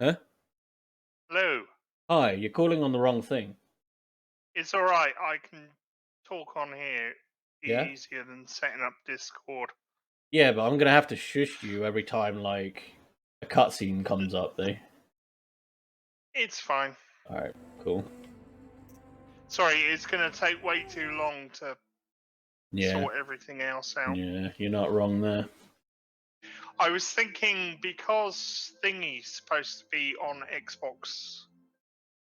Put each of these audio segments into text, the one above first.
Huh? Hello. Hi, you're calling on the wrong thing. It's alright, I can talk on here Yeah? easier than setting up Discord. Yeah, but I'm gonna have to shush you every time, like, a cutscene comes up, though. It's fine. Alright, cool. Sorry, it's gonna take way too long to Yeah, sort everything else out. yeah, you're not wrong there. I was thinking because Thingy's supposed to be on Xbox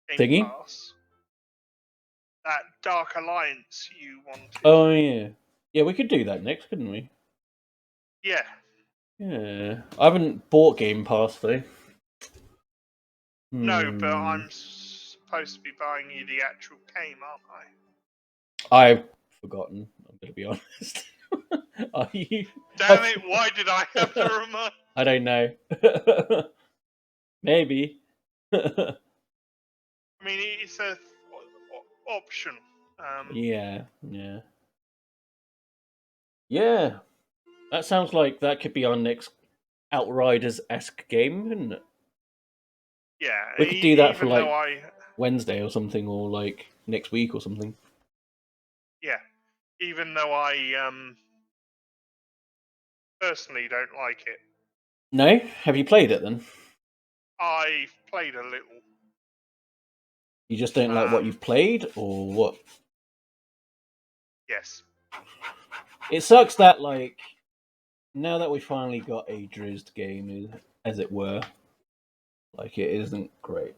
Game Thingy? Pass, that Dark Alliance you wanted. Oh, yeah. Yeah, we could do that next, couldn't we? Yeah. Yeah. I haven't bought Game Pass, though. No, but Hmm. I'm supposed to be buying you the actual game, aren't I? I've forgotten, I'm gonna be honest. Are you? Damn I've... it, why did I have to remind? I don't know. Maybe. I mean, it's a option. Yeah, yeah. Yeah, that sounds like that could be our next Outriders-esque game, couldn't it? Yeah, We could do that for even though like I, Wednesday or something, or like next week or something. yeah, even though I personally don't like it. No? Have you played it then? I've played a little. You just don't like what Um, you've played, or what? yes, It sucks that like now that we finally got a Drizzt game, as it were, like it isn't great.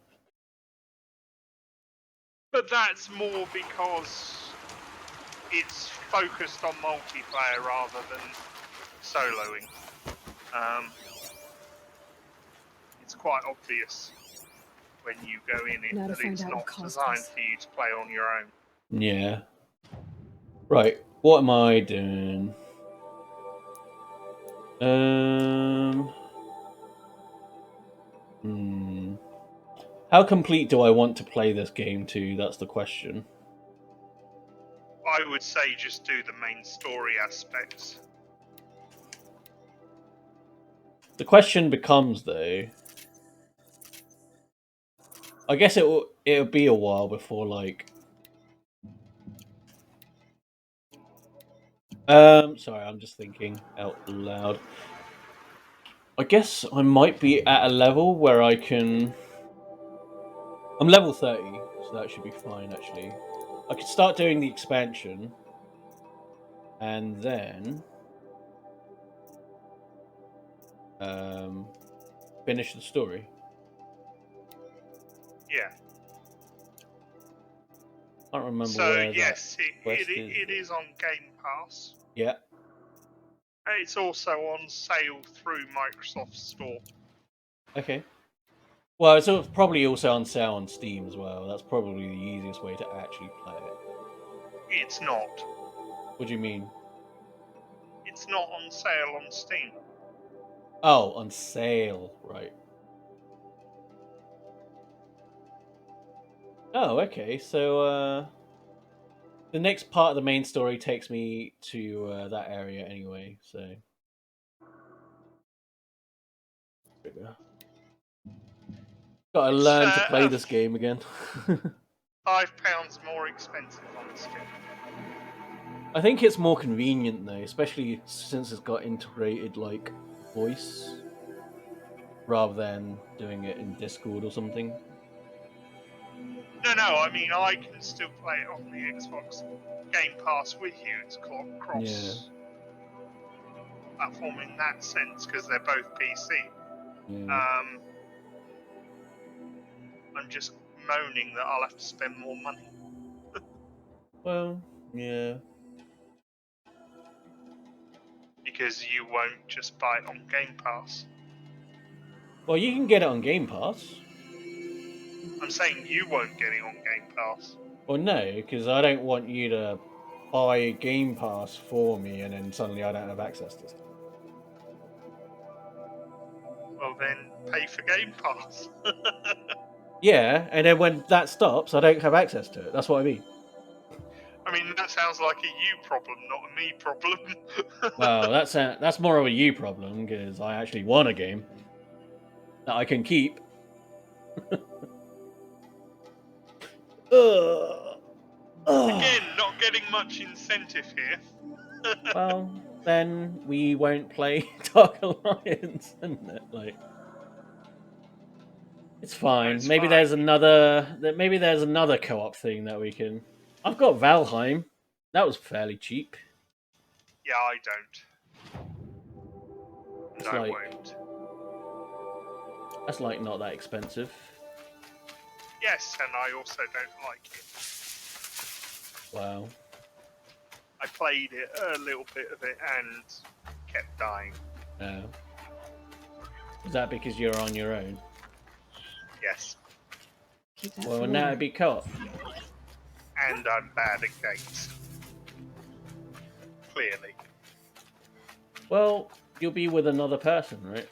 but that's more because it's focused on multiplayer rather than soloing. Um, it's quite obvious when you go in it Now to that find it's out what not caused designed this. for you to play on your own. Yeah. Right. What am I doing? Um. Hmm. How complete do I want to play this game to? That's the question. I would say just do the main story aspects. The question becomes, though, I guess it'll be a while before like sorry, I'm just thinking out loud. I guess I might be at a level where I'm level 30, so that should be fine actually. I could start doing the expansion and then um finish the story. Yeah. I don't remember So where that yes, quest is it though. is on Game Pass. Yeah. It's also on sale through Microsoft Store. Okay. Well, it's probably also on sale on Steam as well. That's probably the easiest way to actually play it. It's not. What do you mean? It's not on sale on Steam. Oh, on sale, right. Oh, okay. So the next part of the main story takes me to that area anyway. So gotta It's learn to play this game again. £5 more expensive on Steam. I think it's more convenient though, especially since it's got integrated like voice rather than doing it in Discord or something. No, no, I mean I can still play it on the Xbox Game Pass with you. It's Yeah, cross platform in that sense because they're both PC. yeah. Um, I'm just moaning that I'll have to spend more money Well, yeah. because you won't just buy it on Game Pass. Well, you can get it on Game Pass. I'm saying you won't get it on Game Pass. Well, no, because I don't want you to buy Game Pass for me and then suddenly I don't have access to stuff. Well, then pay for Game Pass. Yeah, and then when that stops, I don't have access to it. That's what I mean. I mean, that sounds like a you problem, not a me problem. Well, that's more of a you problem because I actually want a game that I can keep. Ugh. Again, not getting much incentive here. Well, then we won't play Dark Alliance, isn't it? Like, it's fine. It's Maybe fine. there's another co-op thing that we can. I've got Valheim. That was fairly cheap. Yeah, I don't. It's And I like won't. that's like not that expensive. Yes, and I also don't like it. Wow. I played it, a little bit of it, and kept dying. Oh. Is that because you're on your own? Yes. Keep that Well, for now later. it'd be co-op. And I'm bad at games. Clearly. Well, you'll be with another person, right?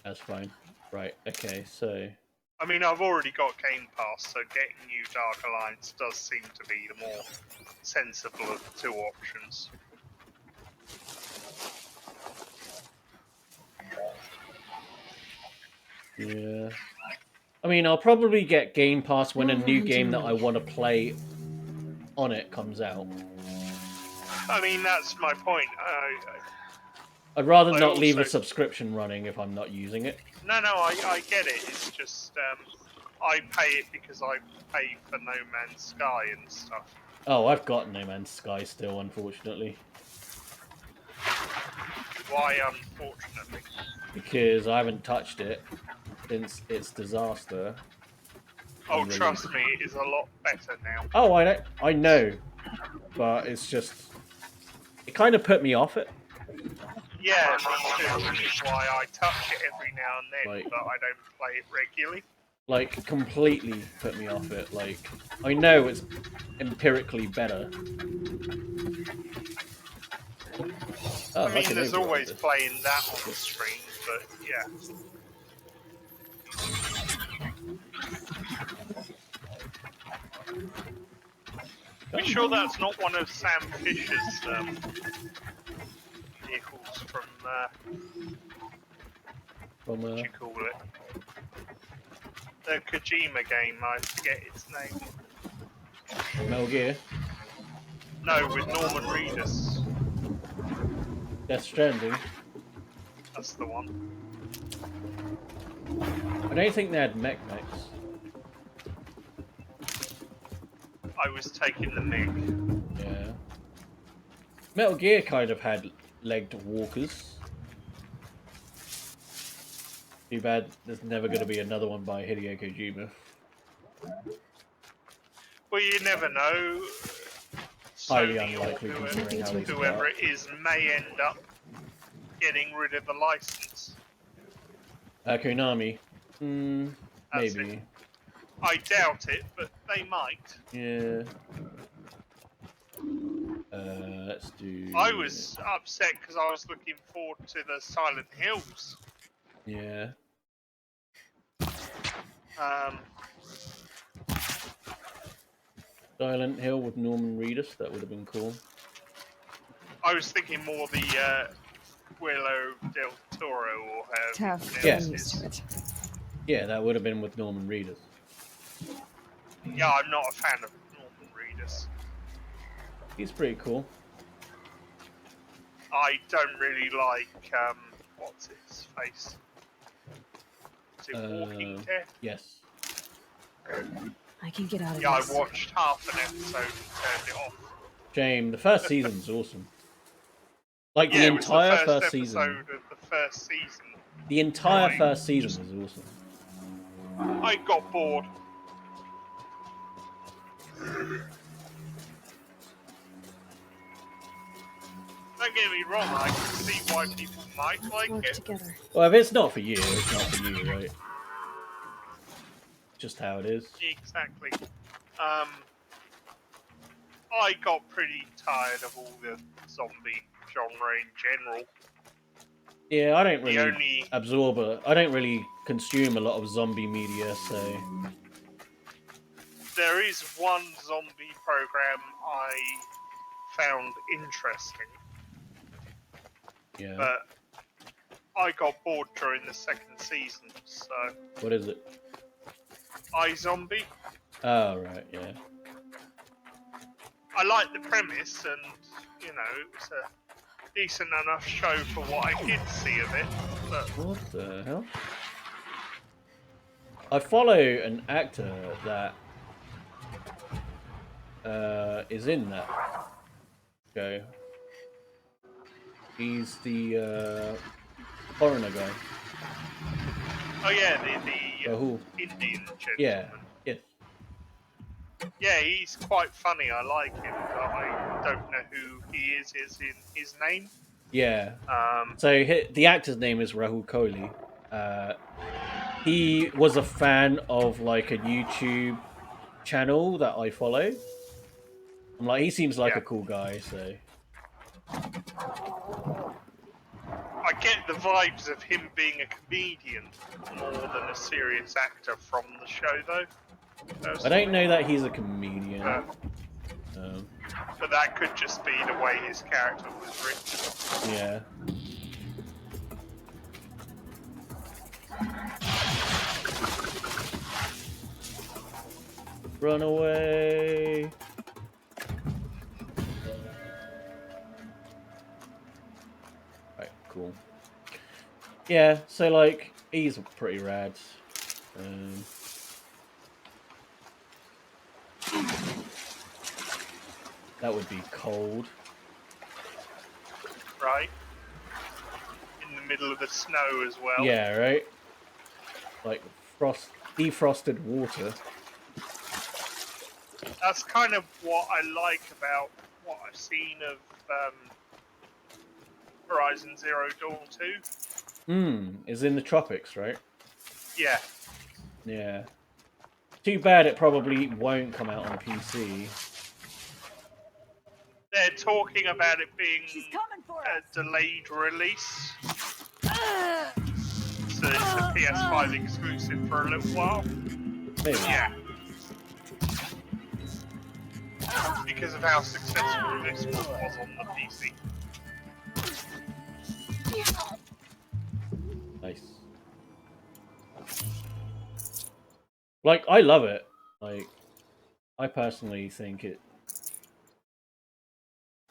That's fine. Right. Okay. So. I mean, I've already got Game Pass, so getting you Dark Alliance does seem to be the more sensible of the two options. Yeah. I mean, I'll probably get Game Pass when a new game that I Overhunting want to play on it comes out. I mean, that's my point. I'd rather I not leave a also- subscription running if I'm not using it. No, I get it. It's just I pay it because I pay for No Man's Sky and stuff. Oh, I've got No Man's Sky still, unfortunately. Why, unfortunately? Because I haven't touched it since its disaster. Oh, on trust release. me, it is a lot better now. Oh, I know. But it's just... It kind of put me off it. Yeah, me too, which is why I touch it every now and then, Like- but I don't play it regularly. Like, completely put me off it. Like, I know it's empirically better. Oh, I mean, can there's override always this. playing that on the stream, but yeah. Are you sure that's not one of Sam Fisher's vehicles from, From, what do you call it? The Kojima game, I forget its name. Metal Gear. No, with Norman Reedus. Death Stranding. That's the one. I don't think they had mechs. I was taking the MiG. Yeah. Metal Gear kind of had legged walkers. Too bad there's never going to be another one by Hideo Kojima. Well, you never know. Highly Sony or unlikely considering how they whoever start. it is may end up getting rid of the license. Konami. That's Maybe. it. I doubt it, but they might. Yeah. Let's do... I was upset because I was looking forward to the Silent Hills. Yeah. Silent Hill with Norman Reedus. That would have been cool. I was thinking more the Willow del Toro or however Tough. you Yeah. I'm pronounce used it. to it. Yeah, that would have been with Norman Reedus. Yeah, I'm not a fan of Norman Reedus. He's pretty cool. I don't really like what's his face? Is it Walking Dead? Yes. I can get out of Yeah, I this. watched half an episode and turned it off. Shame. The first season's awesome. Like Yeah, the it was the entire first first episode season. of the first season. The entire Right. first season was awesome. I got bored. Don't get me wrong, I can see why people might like Work it. together. Well, if it's not for you, it's not for you, right? Just how it is. Exactly. I got pretty tired of all the zombie genre in general. Yeah, I don't The really only absorb it. I don't really consume a lot of zombie media, so there is one zombie program I found interesting, yeah. but I got bored during the second season, so What is it? iZombie. Oh, right, yeah. I like the premise, and you know, it was a decent enough show for what I did see of it. But What the hell? I follow an actor that is in that show. He's the foreigner guy. oh yeah, the Rahul. Indian Yeah. gentleman. Yes. Yeah, he's quite funny. I like him, but I don't know who he is in his name. Yeah. Um, So the actor's name is Rahul Kohli. He was a fan of like a YouTube channel that I follow. I'm like, he seems like yeah, a cool guy, so I get the vibes of him being a comedian more than a serious actor from the show, though. I don't know that he's a comedian. But, but that could just be the way his character was written. Yeah. Run away. Right, cool. Yeah, so like he's pretty rad. That would be cold. Right? In the middle of the snow as well. Yeah, right? Like defrosted water. That's kind of what I like about what I've seen of Horizon Zero Dawn 2. Is in the tropics, right? Yeah. Yeah. Too bad it probably won't come out on PC. They're talking about it being She's coming for a us. delayed release. So it's a PS5 exclusive for a little while. Maybe. Yeah. Because of how successful this one was on the PC. Nice. Like, I love it. Like, I personally think it...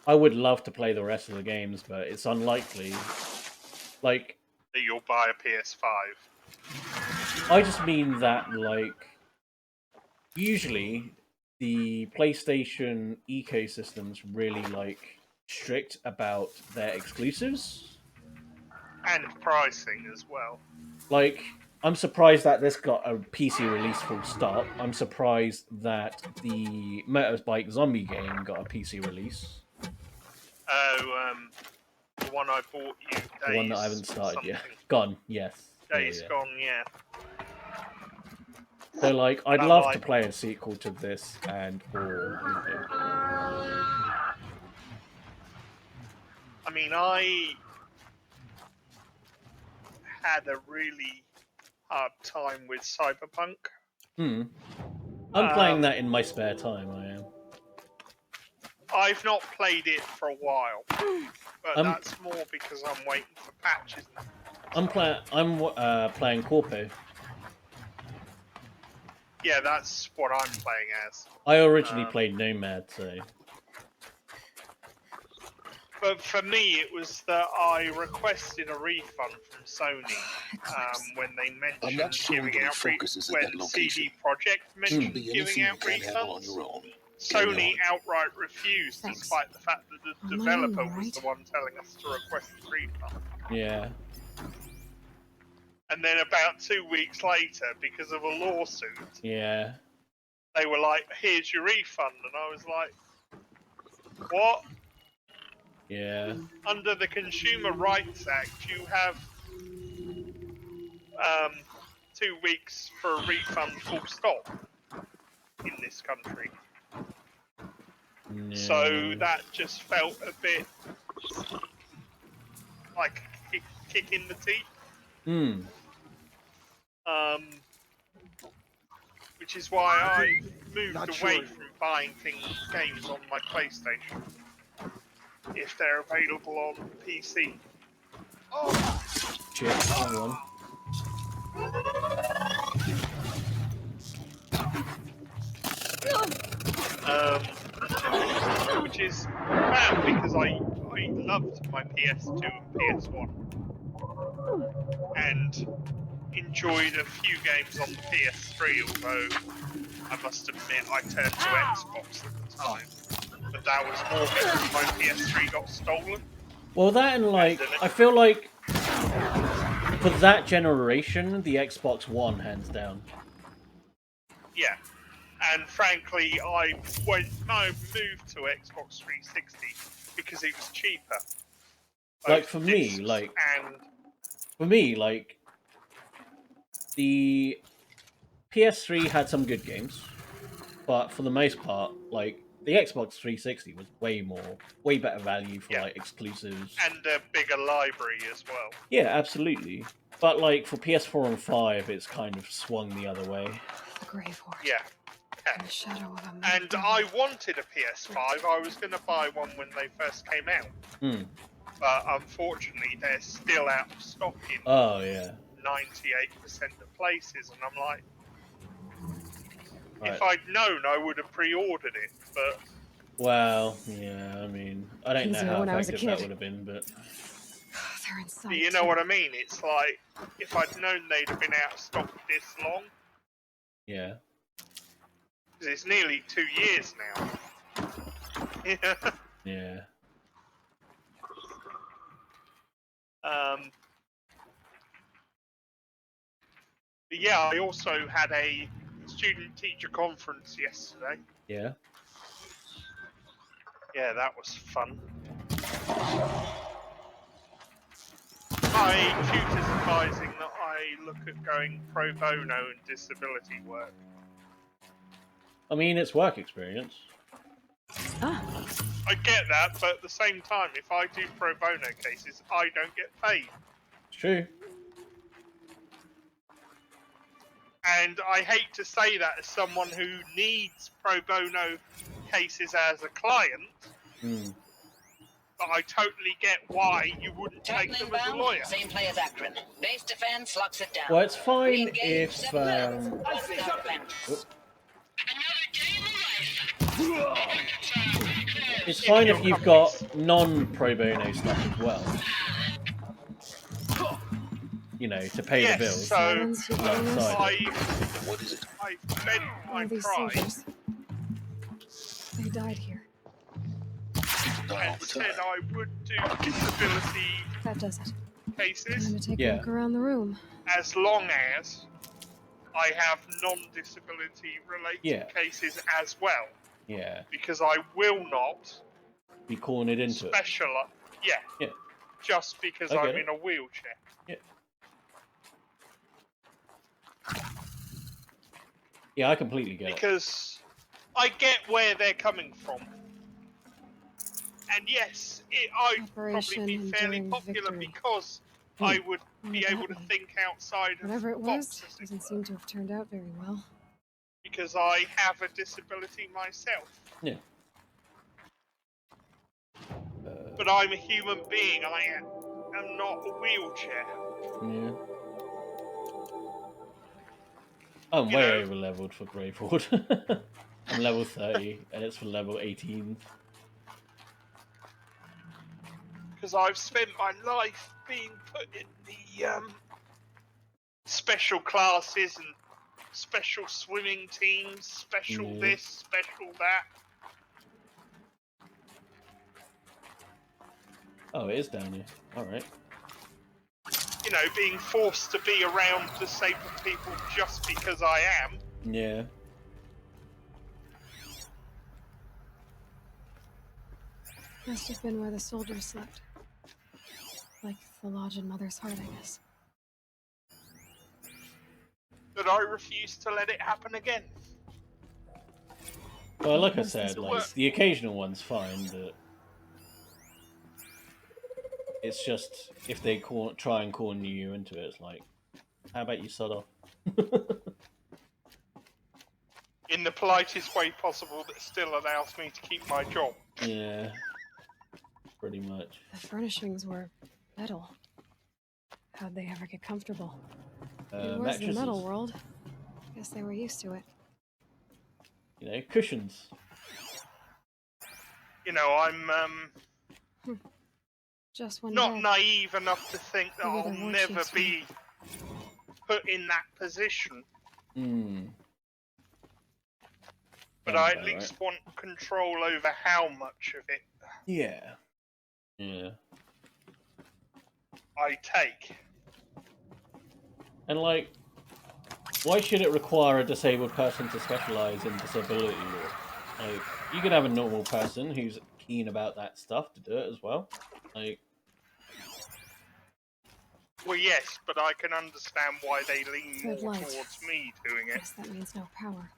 I would love to play the rest of the games, but it's unlikely. Like... That you'll buy a PS5. I just mean that, like... Usually, the PlayStation ecosystem's really, like, strict about their exclusives. And pricing as well. Like, I'm surprised that this got a PC release full stop. I'm surprised that the Motorbike Zombie game got a PC release. Oh, the one I bought you, Days, The one that I haven't started something. yet. Gone, yes. Days Yeah. Gone, yeah. So, like, I'd I love like- to play a sequel to this and or I mean, I had a really hard time with Cyberpunk. I'm playing that in my spare time, I am. I've not played it for a while, but I'm- that's more because I'm waiting for patches. I'm playing Corpo. Yeah, that's what I'm playing as. I originally played Nomad, so... But for me, it was that I requested a refund from Sony when they mentioned not sure giving the out focus is at that when location. CD Projekt mentioned Be giving anything you out can't handle on refunds. your own. Sony outright refused, Thanks. despite the fact that the I'm developer learning, was right? the one telling us to request a refund. Yeah. And then about 2 weeks later, because of a lawsuit, Yeah. they were like, "Here's your refund," and I was like, "What?" Yeah. Under the Consumer Rights Act, you have 2 weeks for a refund, full stop, in this country. Yeah. So that just felt a bit like a kick in the teeth. Which is why I moved Not away sure. from buying games on my PlayStation if they're available on PC. Shit, wrong one. Which is bad because I loved my PS2 and PS1 and enjoyed a few games on the PS3, although I must admit I turned to Xbox at the time. But that was more because my PS3 got stolen. Well, that and like, I feel like for that generation, the Xbox One, hands down. Yeah. And frankly, I moved to Xbox 360 because it was cheaper. Like for me, the PS3 had some good games, but for the most part, like the Xbox 360 was way better value for like exclusives and a bigger library as well. Yeah, absolutely. But like for PS4 and 5, it's kind of swung the other way. The grave horse. Yeah. The shadow of a and I wanted a PS5. I was going to buy one when they first came out. But unfortunately, they're still out of stock in 98% of places. And I'm like, if I'd known, I would have pre-ordered it. But well, yeah, I mean, I don't know how effective that would have been, but they're inside. You know what I mean? It's like, if I'd known they'd have been out of stock this long. Yeah. Because it's nearly 2 years now. Yeah. Yeah. But yeah, I also had a student-teacher conference yesterday. Yeah. Yeah, that was fun. My tutor's advising that I look at going pro bono and disability work. I mean, it's work experience. I get that, but at the same time, if I do pro bono cases, I don't get paid. It's true. And I hate to say that as someone who needs pro bono cases as a client, but I totally get why you wouldn't take them as a lawyer. Same play as Akron. Base defense locks it down. Well, it's fine if it's fine if you've got non-pro bono stuff as well. You know, to pay the bills. So I spent my pride. They died here. And said I would do disability cases. I'm gonna take a look around the room. As long as I have non-disability related cases as well. Yeah. Because I will not be cornered into it. Yeah. Just because I'm in a wheelchair. Yeah. Yeah, I completely get it. Because I get where they're coming from. And yes, I'd probably be fairly popular because I would be able to think outside of whatever it was, boxes. Doesn't seem to have turned out very well. Because I have a disability myself. Yeah. But I'm a human being. I am not a wheelchair. Yeah. I'm way over leveled for Gravehorde. I'm level 30, and it's for level 18. Because I've spent my life being put in the special classes and special swimming teams, special this, special that. Oh, it is down here. Alright. You know, being forced to be around disabled people just because I am. Yeah. Must have been where the soldiers slept. Like the lodge in Mother's Heart, I guess. But I refuse to let it happen again. Well, like I said, like the occasional one's fine, but it's just if they try and corner you into it, it's like, how about you sod off? In the politest way possible that still allows me to keep my job. Yeah. Pretty much. The furnishings were metal. How'd they ever get comfortable? It was the Mattresses. metal world. Guess they were used to it. You know, cushions. You know, I'm Just one not bed. naive enough to think that Maybe I'll there were never cheeks be put in that position. Hmm. But Sounds I at about least right. want control over how much of it Yeah. Yeah. I take. And like, why should it require a disabled person to specialize in disability law? Like, you could have a normal person who's keen about that stuff to do it as well. Like, Well, yes, but I can understand why they lean Red more light. towards me doing it Guess that means no power.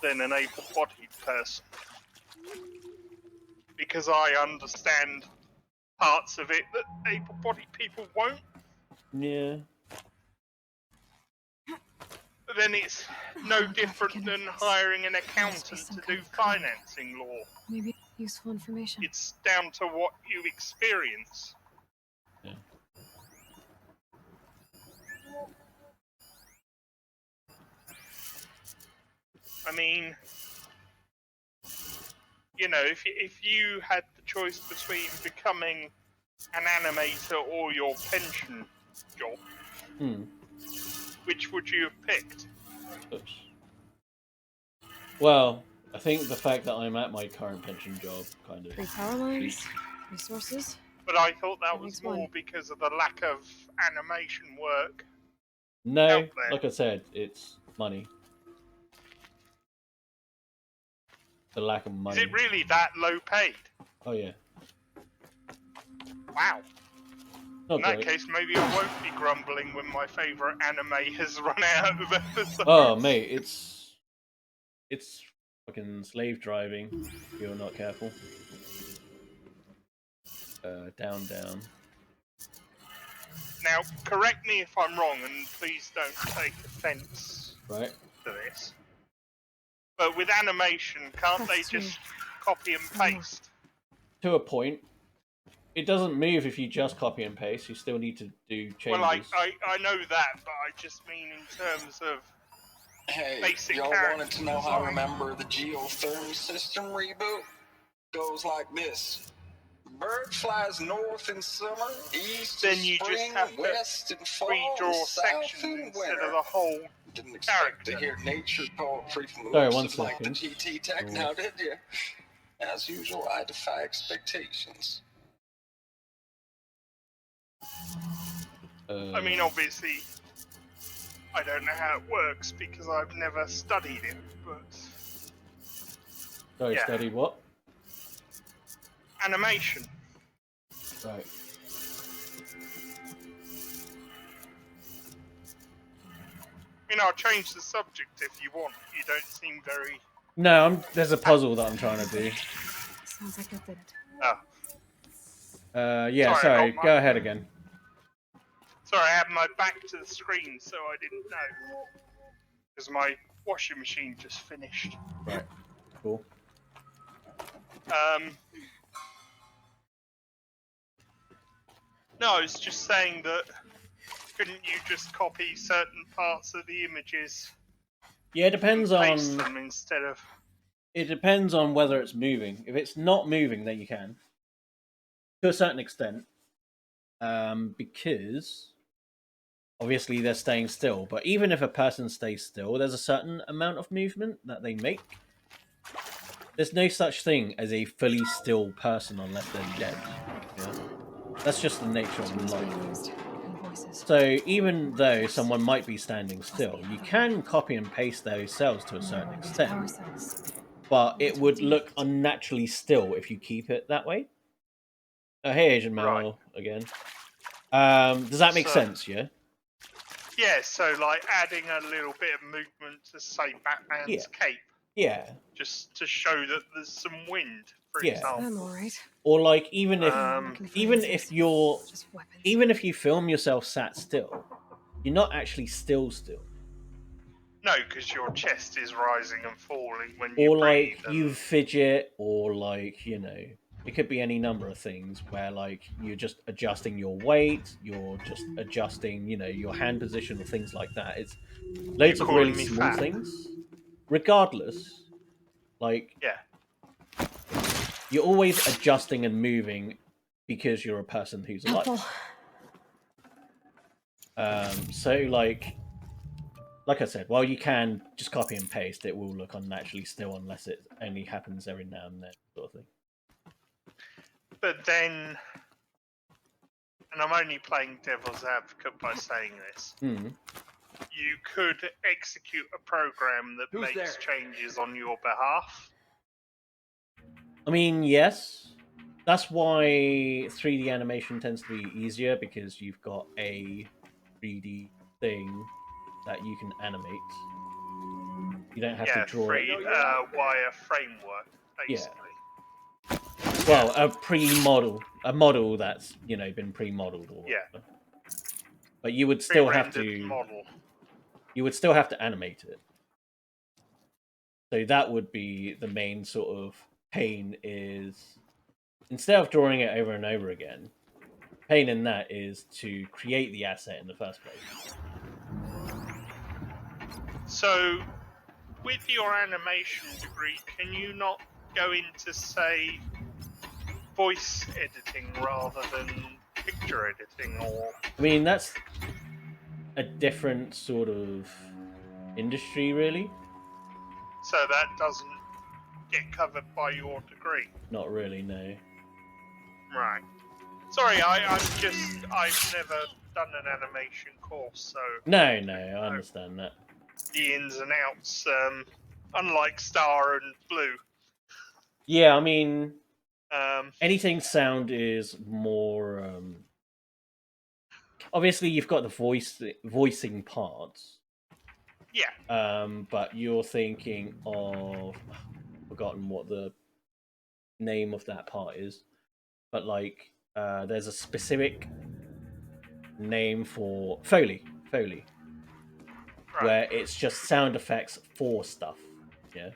than an able-bodied person. Because I understand parts of it that able-bodied people won't. yeah. But then it's no Holographic different than interface. hiring an Must be accountant some to kind do of code. financing law. Maybe useful information. It's down to what you experience. Yeah. I mean, you know, if you had the choice between becoming an animator or your pension job, Hmm. which would you have picked? Oops. Well, I think the fact that I'm at my current pension job kind of. Free power lines, resources. But I thought that That was makes more one. because of the lack of animation work No, out there. like I said, it's money. The lack of Is money. it really that low paid? Oh yeah. Wow. Not In that great. case, maybe I won't be grumbling when my favourite anime has run out of episodes. Oh mate, it's fucking slave driving if you're not careful. Down. Now, correct me if I'm wrong, and please don't take offence Right. to this. But with animation, can't they That's true. just copy and paste? To a point. It doesn't move if you just copy and paste. You still need to do changes. Well, I know that, but I just mean in terms of Hey, basic y'all character wanted to know how I design. remember the geothermal system reboot? Goes like this. Bird flies north in summer, east Then in you just spring, have to west in fall, redraw and south sections in instead winter. of the whole. Didn't expect to character. hear nature poetry from the Sorry, lips one of like the second. GT Tech Oh. now, did you? As usual, I defy expectations. I mean, obviously, I don't know how it works because I've never studied it, but Sorry, yeah. study what? Animation. Right. I mean, I'll change the subject if you want. You don't seem very. No, there's a puzzle that I'm trying to do. Sounds like it did. Oh, Yeah, Sorry, I sorry. got Go ahead again. sorry, I had my back to the screen, so I didn't know. Because my washing machine just finished. Right. Cool. No, I was just saying that couldn't you just copy certain parts of the images Yeah, it and depends paste on. them instead of. It depends on whether it's moving. If it's not moving, then you can, to a certain extent, because obviously they're staying still. But even if a person stays still, there's a certain amount of movement that they make. There's no such thing as a fully still person unless they're dead. Yeah? That's just the nature of Tools life. being used and voices. So even though someone might be standing still, you can copy and paste those cells to a certain Power extent, cells. but it That's would what's look left. unnaturally still if you keep it that way. Hey, Asian Right. Mel again. Does that make So- sense? Yeah. Yeah, so like adding a little bit of movement to, say, Batman's cape, Yeah. just to show that there's some wind, for Yeah. I'm example. alright. Or like even if Um, Looking for even answers. if you're Just weapons. even if you film yourself sat still, you're not actually still. No, because your chest is rising and falling when you Or like breathe. And... you fidget, or like It could be any number of things where, like, you're just adjusting your weight, you're just adjusting, your hand position or things like that. It's You loads of really calling me small fat? things. Regardless, like, Yeah. you're always adjusting and moving because you're a person who's alive. Helpful. So, like I said, while you can just copy and paste, it will look unnaturally still unless it only happens every now and then, sort of thing. But then, and I'm only playing devil's advocate by saying this, you could execute a program that makes changes on your behalf. I mean, yes. That's why 3D animation tends to be easier, because you've got a 3D thing that you can animate. You don't have to draw it. Wire framework, basically. Well, a model that's been pre-modeled or whatever. But you would still have to model. You would still have to animate it. So that would be the main sort of pain, is instead of drawing it over and over again, pain in that is to create the asset in the first place. So, with your animation degree, can you not go into, say, voice editing rather than picture editing? Or I mean, that's a different sort of industry, really. so that doesn't get covered by your degree? Not really, no. Right. Sorry, I've never done an animation course, so... No, I understand that. The ins and outs, unlike Star and Blue. Yeah, I mean, anything sound is more... Obviously, you've got the voicing parts. Yeah. But you're thinking of... I've forgotten what the name of that part is. But, like, there's a specific name for... Foley. Right. Where it's just sound effects for stuff. Yeah.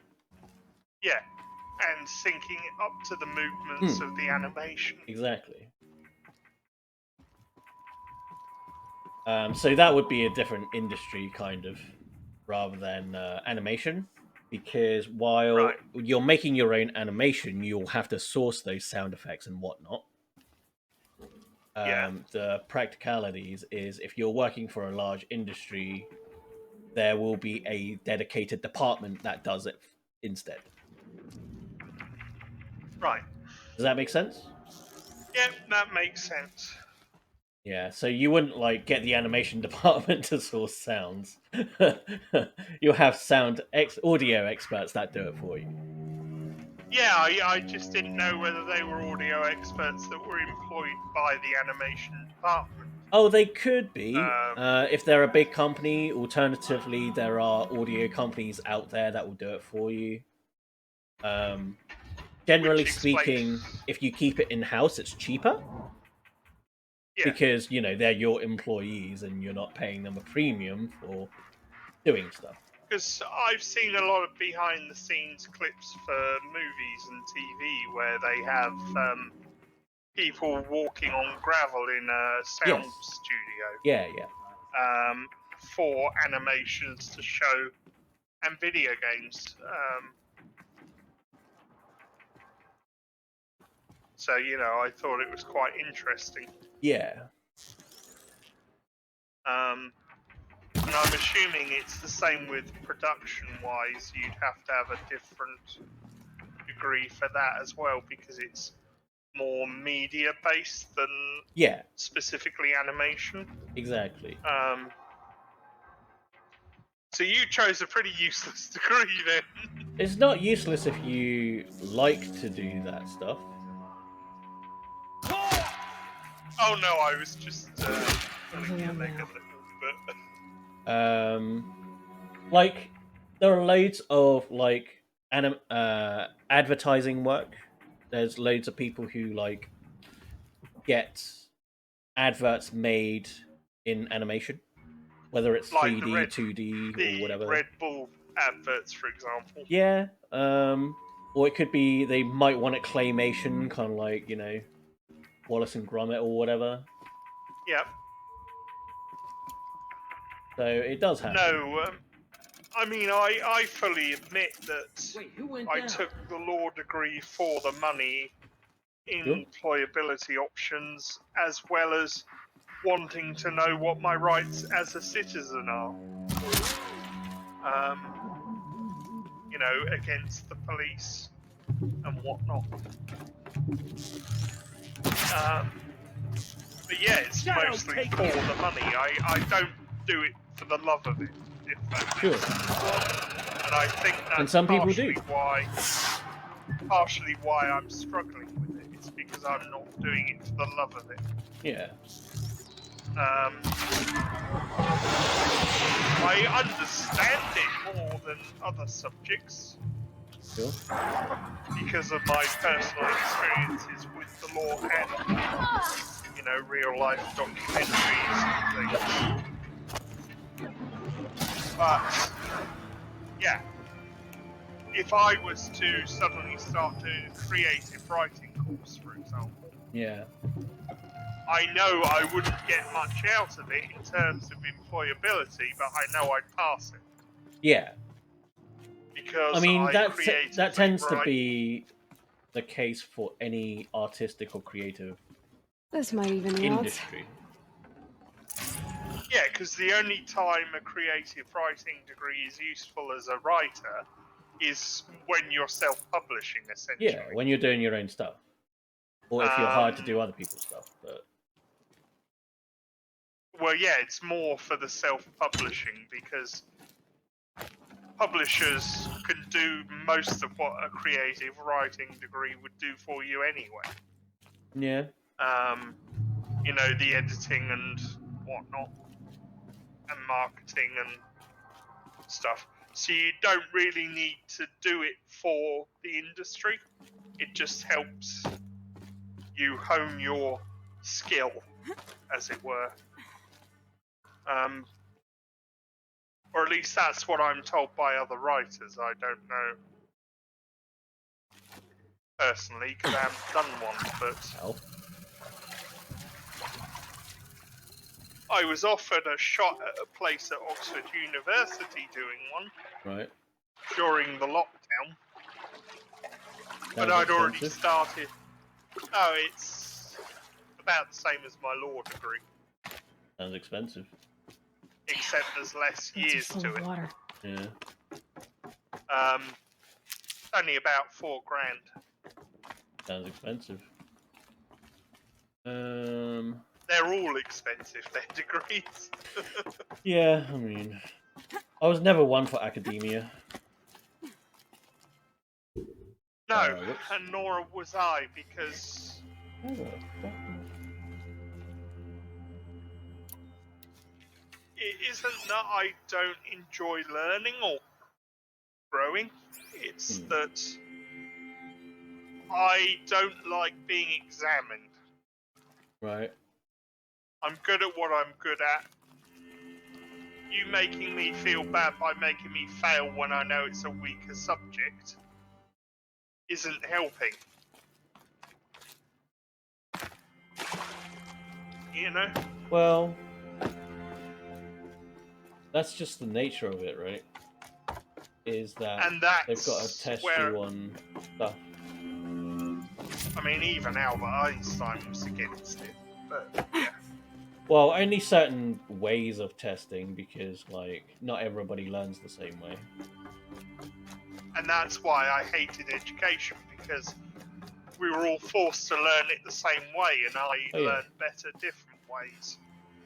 Yeah. And syncing it up to the movements of the animation. Exactly. So that would be a different industry, kind of, rather than animation. Because while you're making your own animation, you'll have to source those sound effects and whatnot. The practicalities is, if you're working for a large industry, there will be a dedicated department that does it instead. Right. Does that make sense? Yep, that makes sense. Yeah, so you wouldn't get the animation department to source sounds. You'll have audio experts that do it for you. Yeah, I just didn't know whether they were audio experts that were employed by the animation department. Oh, they could be. If they're a big company. Alternatively, there are audio companies out there that will do it for you. Generally speaking, if you keep it in-house, it's cheaper. Yeah. Because, they're your employees and you're not paying them a premium for doing stuff. Because I've seen a lot of behind-the-scenes clips for movies and TV where they have people walking on gravel in a sound studio. Yeah. For animations to show, and video games. So, I thought it was quite interesting. Yeah. And I'm assuming it's the same with production-wise. You'd have to have a different degree for that as well, because it's more media-based than specifically animation. Exactly. So you chose a pretty useless degree then. It's not useless if you like to do that stuff. Oh no, I was just pulling your leg a little bit. There are loads of advertising work. There's loads of people who get adverts made in animation, whether it's 3D, 2D, or whatever. Red Bull adverts, for example. Yeah. Or it could be they might want it claymation, kind of like, you know, Wallace and Gromit or whatever. Yep. So it does happen. No, I mean, I fully admit that I took the law degree for the money, employability options, as well as wanting to know what my rights as a citizen are. You know, against the police and whatnot. But yeah, it's mostly for the money. I don't do it for the love of it, if that makes sense. And I think that's And some people do. partially why I'm struggling with it. It's because I'm not doing it for the love of it. Yeah. I understand it more than other subjects Sure. because of my personal experiences with the law and, you know, real life documentaries and things. But yeah, if I was to suddenly start doing a creative writing course, for example, Yeah. I know I wouldn't get much out of it in terms of employability, but I know I'd pass it. Yeah. Because I mean, creatively that tends to write. be the case for any artistic or creative This might even the odds. industry. Yeah, because the only time a creative writing degree is useful as a writer is when you're self-publishing, essentially. Yeah, when you're doing your own stuff. Or if you're hired to do other people's stuff. But well, yeah, it's more for the self-publishing because publishers can do most of what a creative writing degree would do for you anyway. yeah. You know, the editing and whatnot, and marketing and stuff. So you don't really need to do it for the industry. It just helps you hone your skill, as it were. Or at least that's what I'm told by other writers. I don't know personally because I haven't done one, but Oh. I was offered a shot at a place at Oxford University doing one Right. during the lockdown, but Sounds I'd already expensive. started. Oh, it's about the same as my law degree, Sounds expensive. except there's less It's years full to of it. water. Yeah. Only about $4,000. Sounds expensive. They're all expensive, their degrees. Yeah, I mean, I was never one for academia. No, Whoops. and nor was I, because it isn't that I don't enjoy learning or growing, it's that I don't like being examined. Right. I'm good at what I'm good at. You making me feel bad by making me fail when I know it's a weaker subject isn't helping. You know? Well, that's just the nature of it, right? Is that And that's they've got to test where, you on stuff. I mean, even Albert Einstein was against it, but yeah. Well, only certain ways of testing, because, like, not everybody learns the same way. And that's why I hated education, because we were all forced to learn it the same way, and I learned better different ways.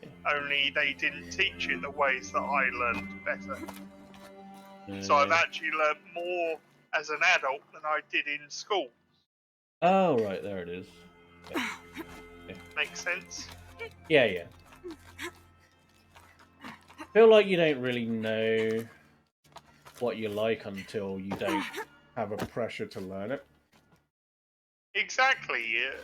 Yeah. Only they didn't teach it the ways that I learned better. So I've actually learned more as an adult than I did in school. Oh, right, there it is. Yeah. Yeah. Makes sense? Yeah, yeah. Feel like you don't really know what you like until you don't have a pressure to learn it. Exactly, yeah.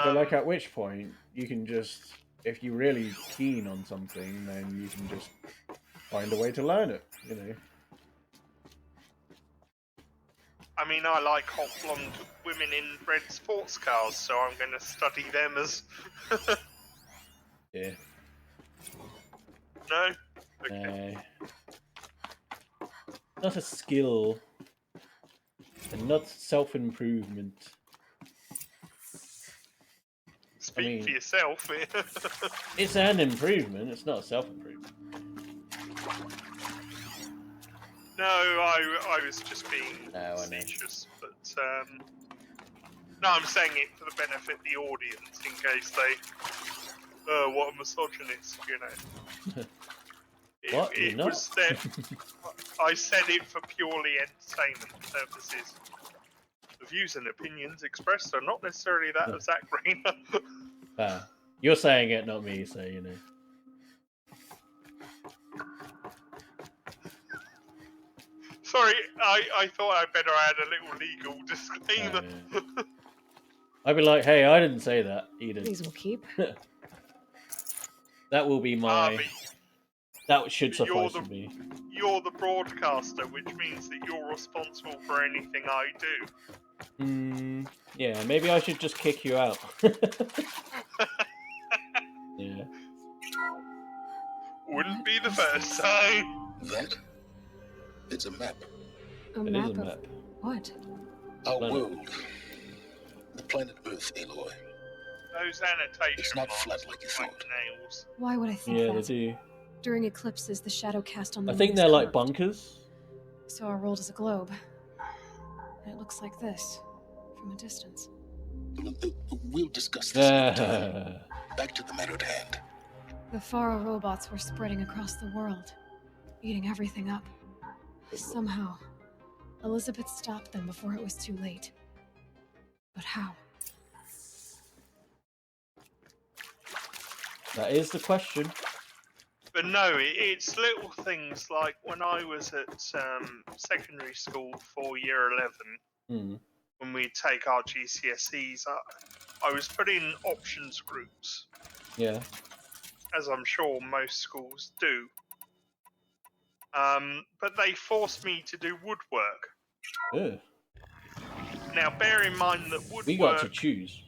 But like at which point you can just, if you're really keen on something, then you can just find a way to learn it, you know. I mean, I like hot blonde women in red sports cars, so I'm going to study them as. Yeah. No? Okay. Not a skill. And not self-improvement. Speak for yourself. It's an improvement, it's not self-improvement. No, I was just being facetious, but no, I'm saying it for the benefit of the audience in case they, what a misogynist, you know. What? You're not? Was there. I said it for purely entertainment purposes. The views and opinions expressed are not necessarily that of Zach Rayner. You're saying it, not me, so you know. Sorry, I thought I'd better add a little legal disclaimer. Yeah. I'd be like, hey, I didn't say that, Eden. These will keep. That will be my... that should suffice for me. You're the broadcaster, which means that you're responsible for anything I do. Yeah, maybe I should just kick you out. Yeah. Wouldn't be the first time. That? It's a map. A map of what? Our world. The planet Earth, Aloy. Those annotations. It's not flat like you thought. Nails. Why would I think that? that? Yeah, they do. During eclipses, the shadow cast on the I think they're like bunkers. So our world is a globe. And it looks like this, from a distance. We'll discuss this another time. Back to the matter at hand. The Faro robots were spreading across the world, eating everything up. Somehow, Elizabeth stopped them before it was too late. But how? That is the question. But no, it's little things like when I was at secondary school for year 11, when we take our GCSEs, I was put in options groups. Yeah. As I'm sure most schools do. But they forced me to do woodwork. Ugh. Now, bear in mind that woodwork... We got to choose.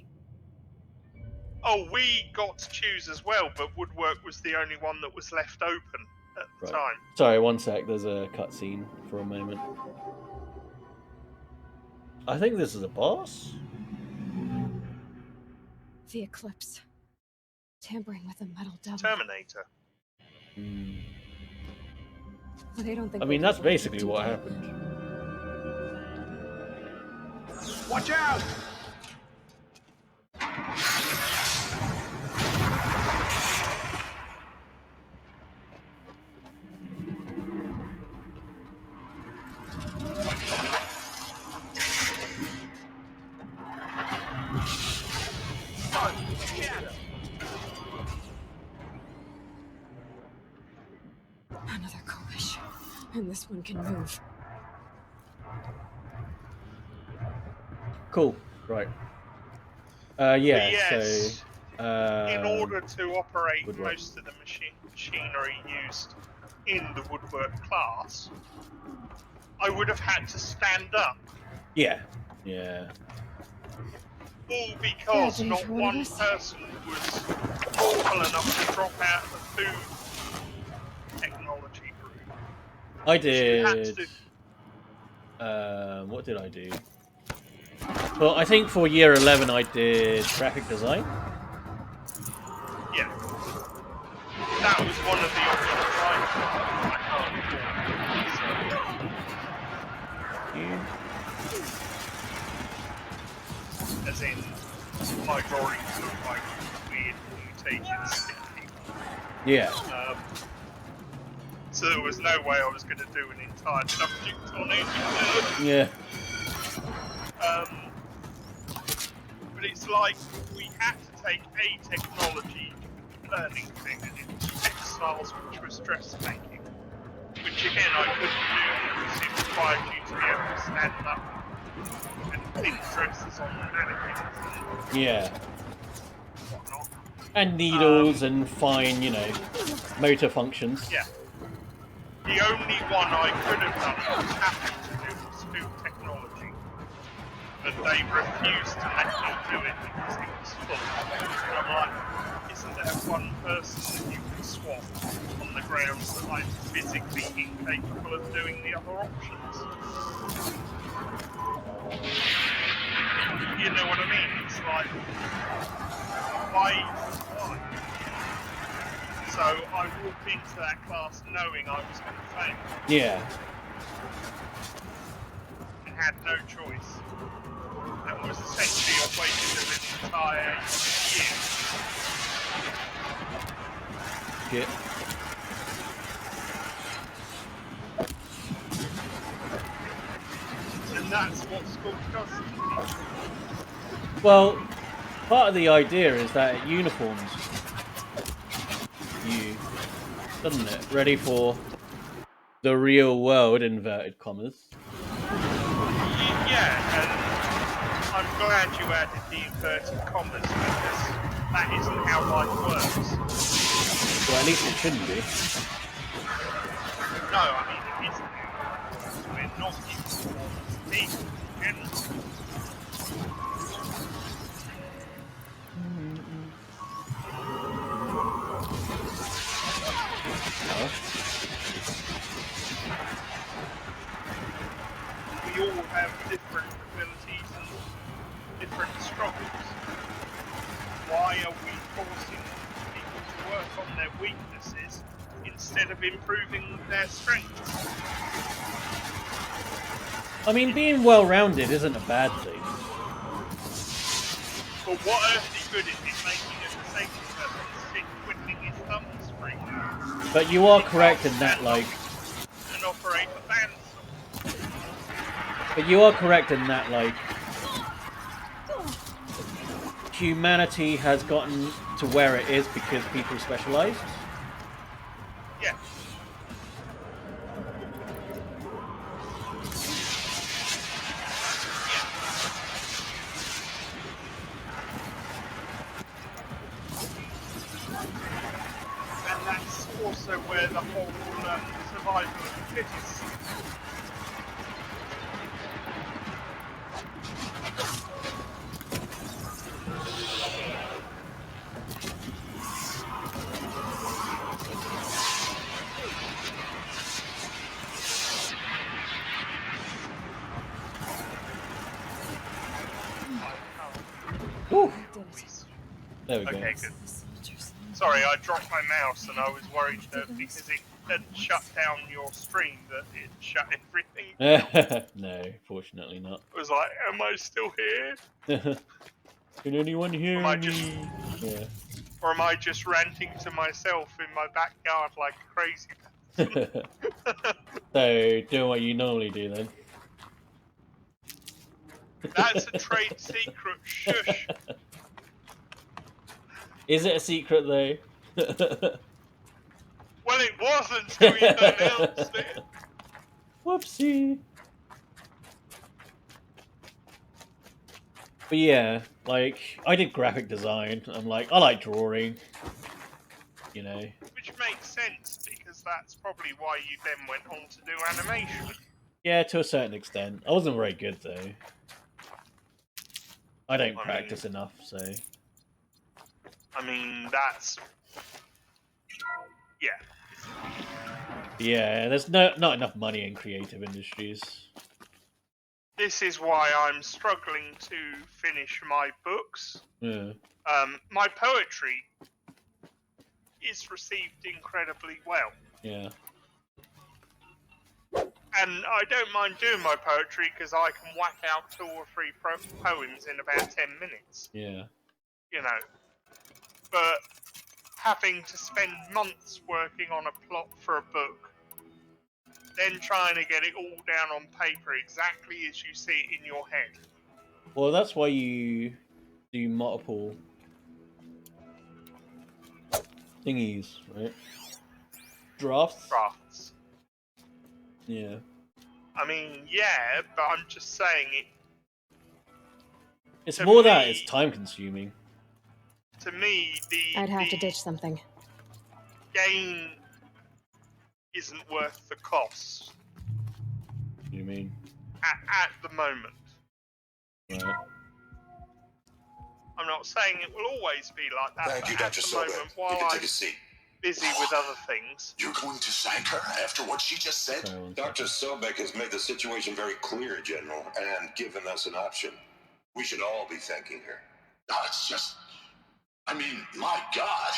Oh, we got to choose as well, but woodwork was the only one that was left open at the time. Sorry, one sec. There's a cutscene for a moment. I think this is a boss? The eclipse. Tampering with a metal devil. Terminator. They don't think. I mean, that's basically what happened. Watch out! Another Kovish. And this one can move. Cool. Right. Yeah, yes, so... in order to operate most of the machinery used in the woodwork class, I would have had to stand up. Yeah. Yeah. All because not one person was thoughtful enough to drop out of the food technology group. I did... what did I do? Well, I think for year 11 I did graphic design. Yeah. That was one of the options I As in, my drawings look like weird mutated sticky. Yeah. So there was no way I was going to do an entire subject on it. Yeah. But it's like we had to take a technology learning thing, and it was textiles, which was dressmaking. Which again I couldn't do because it required you to be able to stand up and pin dresses on the mannequins. Yeah. Whatnot. And needles and fine, you know, motor functions. Yeah. The only one I could have done was happen to do was food technology. but they refused to let me do it because it was full. And I'm like, isn't there one person that you can swap on the grounds that I'm physically incapable of doing the other options? You know what I mean? It's like, why? So I walked into that class knowing I was going to fail. Yeah. And had no choice. And was essentially wasted an entire year. Shit. And that's what school does to people. Well, part of the idea is that it uniforms you, doesn't it? Ready for the real world, inverted commas. Yeah, and I'm glad you added the inverted commas because that isn't how life works. Well, at least it shouldn't be. No, I mean, it isn't how life works. We're not uniform as people in general. We all have different abilities and different struggles. Why are we forcing people to work on their weaknesses instead of improving their strengths? I mean, being well-rounded isn't a bad thing. But what earthly good is it making a disabled person sit twiddling his thumbs free? But you are correct in that, like... And operate a bandsaw. But you are correct in that, like... humanity has gotten to where it is because people specialized. Yeah. And that's also where the whole survival of the fittest. Ooh. There we go. Okay, good. Sorry, I dropped my mouse and I was worried that because it had shut down your stream that it shut everything down. No, fortunately not. I was like, am I still here? Can anyone hear me? Yeah. Or am I just ranting to myself in my backyard like a crazy person? So, doing what you normally do then. That's a trade secret, shush. Is it a secret though? Well, it was until you announced it. Whoopsie. But yeah, like, I did graphic design. I'm like, I like drawing. You know. Which makes sense, because that's probably why you then went on to do animation. Yeah, to a certain extent. I wasn't very good, though. I don't practice enough, so... I mean, that's... Yeah. Yeah, there's not enough money in creative industries. This is why I'm struggling to finish my books. Yeah. My poetry is received incredibly well. Yeah. And I don't mind doing my poetry because I can whack out 2 or 3 poems in about 10 minutes. Yeah. You know. But having to spend months working on a plot for a book, then trying to get it all down on paper exactly as you see it in your head. Well, that's why you do multiple thingies, right? Drafts? Yeah. I mean, yeah, but I'm just saying it... It's more that it's time consuming. To me, I'd have to ditch something. Gain isn't worth the cost. You mean? At the moment. Right. I'm not saying it will always be like that, Thank but you, at Dr. the Sobek. moment, You while can I'm take a seat. busy with other things. You're going to thank her after what she just said? Sorry, one Dr. second. Sobek has made the situation very clear, General, and given us an option. We should all be thanking her. No, it's just... I mean, my God.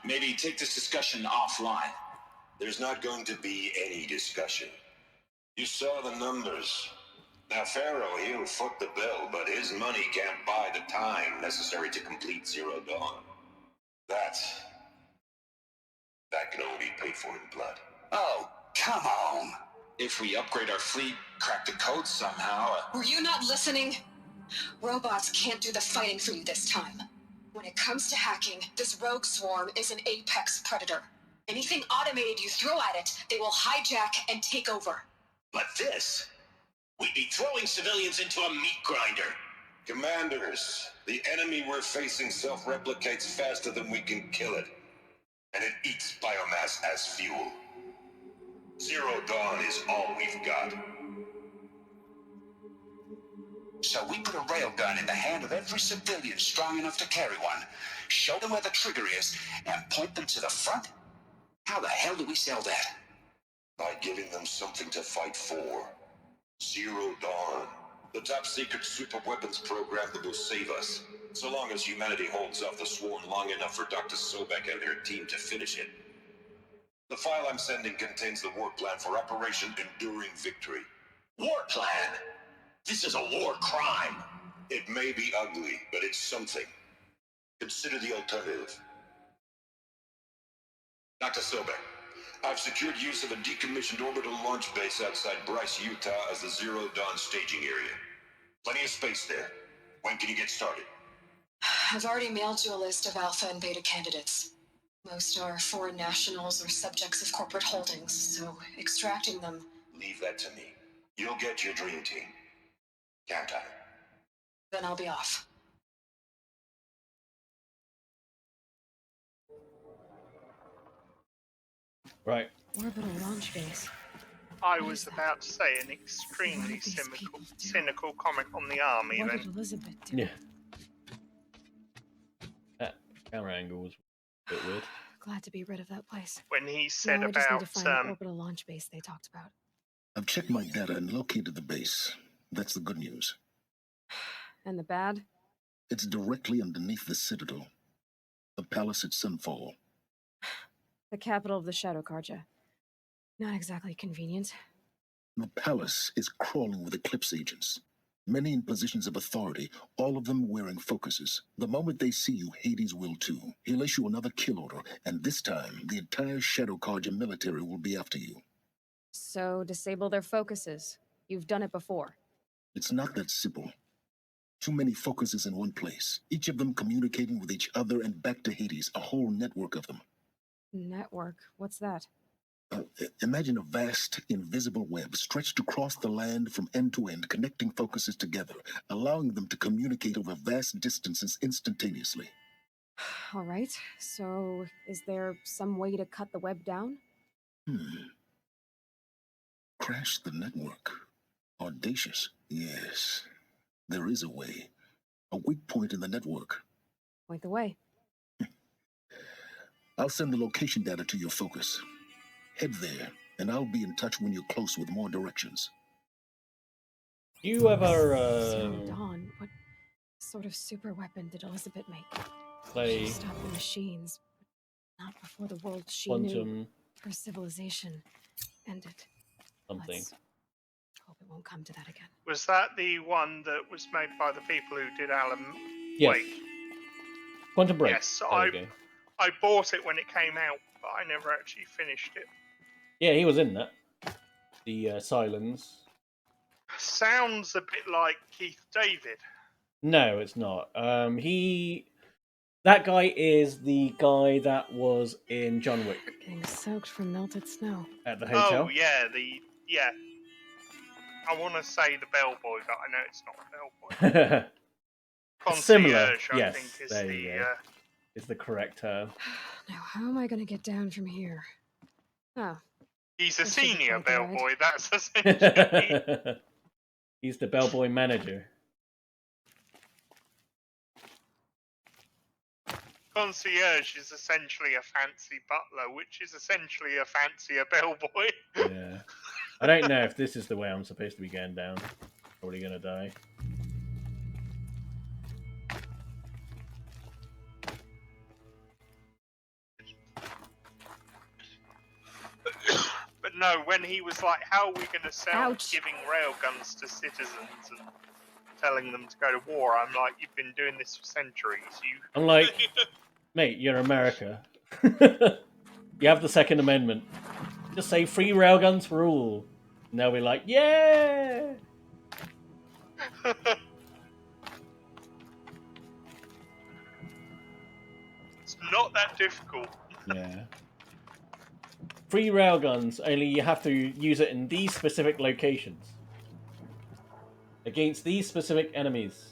Maybe take this discussion offline. There's not going to be any discussion. You saw the numbers. Now, Pharaoh, he'll foot the bill, but his money can't buy the time necessary to complete Zero Dawn. That can only be paid for in blood. Oh, come on. If we upgrade our fleet, crack the code somehow... Were you not listening? Robots can't do the fighting for you this time. When it comes to hacking, this rogue swarm is an apex predator. Anything automated you throw at it, they will hijack and take over. But this... we'd be throwing civilians into a meat grinder. Commanders, the enemy we're facing self-replicates faster than we can kill it. And it eats biomass as fuel. Zero Dawn is all we've got. So we put a railgun in the hand of every civilian strong enough to carry one, show them where the trigger is, and point them to the front? How the hell do we sell that? By giving them something to fight for. Zero Dawn. The top secret super weapons program that will save us. So long as humanity holds off the Swarm long enough for Dr. Sobek and her team to finish it. The file I'm sending contains the war plan for Operation Enduring Victory. War plan? This is a war crime. It may be ugly, but it's something. Consider the alternative. Dr. Sobek, I've secured use of a decommissioned orbital launch base outside Bryce, Utah as the Zero Dawn staging area. Plenty of space there. When can you get started? I've already mailed you a list of alpha and beta candidates. Most are foreign nationals or subjects of corporate holdings, so extracting them... Leave that to me. You'll get your dream team. Count on it. Then I'll be off. Right. Orbital launch base. I What was is that? about to say an What extremely did these people do? cynical comment on the army What then. did Elizabeth do? Yeah. That camera angle was a bit weird. Glad to be rid of that place. When he said Now I just need about to find the orbital launch base they talked about. I've checked my data and located the base. That's the good news. And the bad? It's directly underneath the Citadel. The palace at Sunfall. The capital of the Shadow Carja. Not exactly convenient. The palace is crawling with Eclipse agents. Many in positions of authority, all of them wearing focuses. The moment they see you, Hades will too. He'll issue another kill order, and this time, the entire Shadow Carja military will be after you. So, disable their focuses. You've done it before. It's not that simple. Too many focuses in one place, each of them communicating with each other and back to Hades, a whole network of them. Network? What's that? Imagine a vast, invisible web stretched across the land from end to end, connecting focuses together, allowing them to communicate over vast distances instantaneously. All right, so is there some way to cut the web down? Crash the network. Audacious. Yes, there is a way. A weak point in the network. Point the way. I'll send the location data to your focus. Head there, and I'll be in touch when you're close with more directions. You ever Zero Dawn? What sort of super weapon did Elizabeth make? play She stopped the machines, but not before the world she knew. Quantum Her civilization ended. something? Let's hope it won't come to that again. Was that the one that was made by the people who did Alan Yes. Wake? Quantum Break. Yes, There we go. I bought it when it came out, but I never actually finished it. Yeah, he was in that. The Silence. Sounds a bit like Keith David. No, it's not. That guy is the guy that was in John Wick Getting soaked from melted snow. at the hotel. Oh yeah, I want to say the bellboy, but I know it's not the bellboy. Similar, Concierge, I yes. think, is There you go. Is the correct term. Now, how am I going to get down from here? Oh, He's a This should be senior quite the ride. bellboy. That's essentially. He's the bellboy manager. Concierge is essentially a fancy butler, which is essentially a fancier bellboy. Yeah. I don't know if this is the way I'm supposed to be going down. Probably gonna die. But no, when he was like, how are we going to sell Ouch. giving railguns to citizens and telling them to go to war? I'm like, you've been doing this for centuries. I'm like, mate, you're America. You have the Second Amendment. Just say free railguns for all. And they'll be like, yeah! It's not that difficult. Yeah. Free railguns, only you have to use it in these specific locations. Against these specific enemies.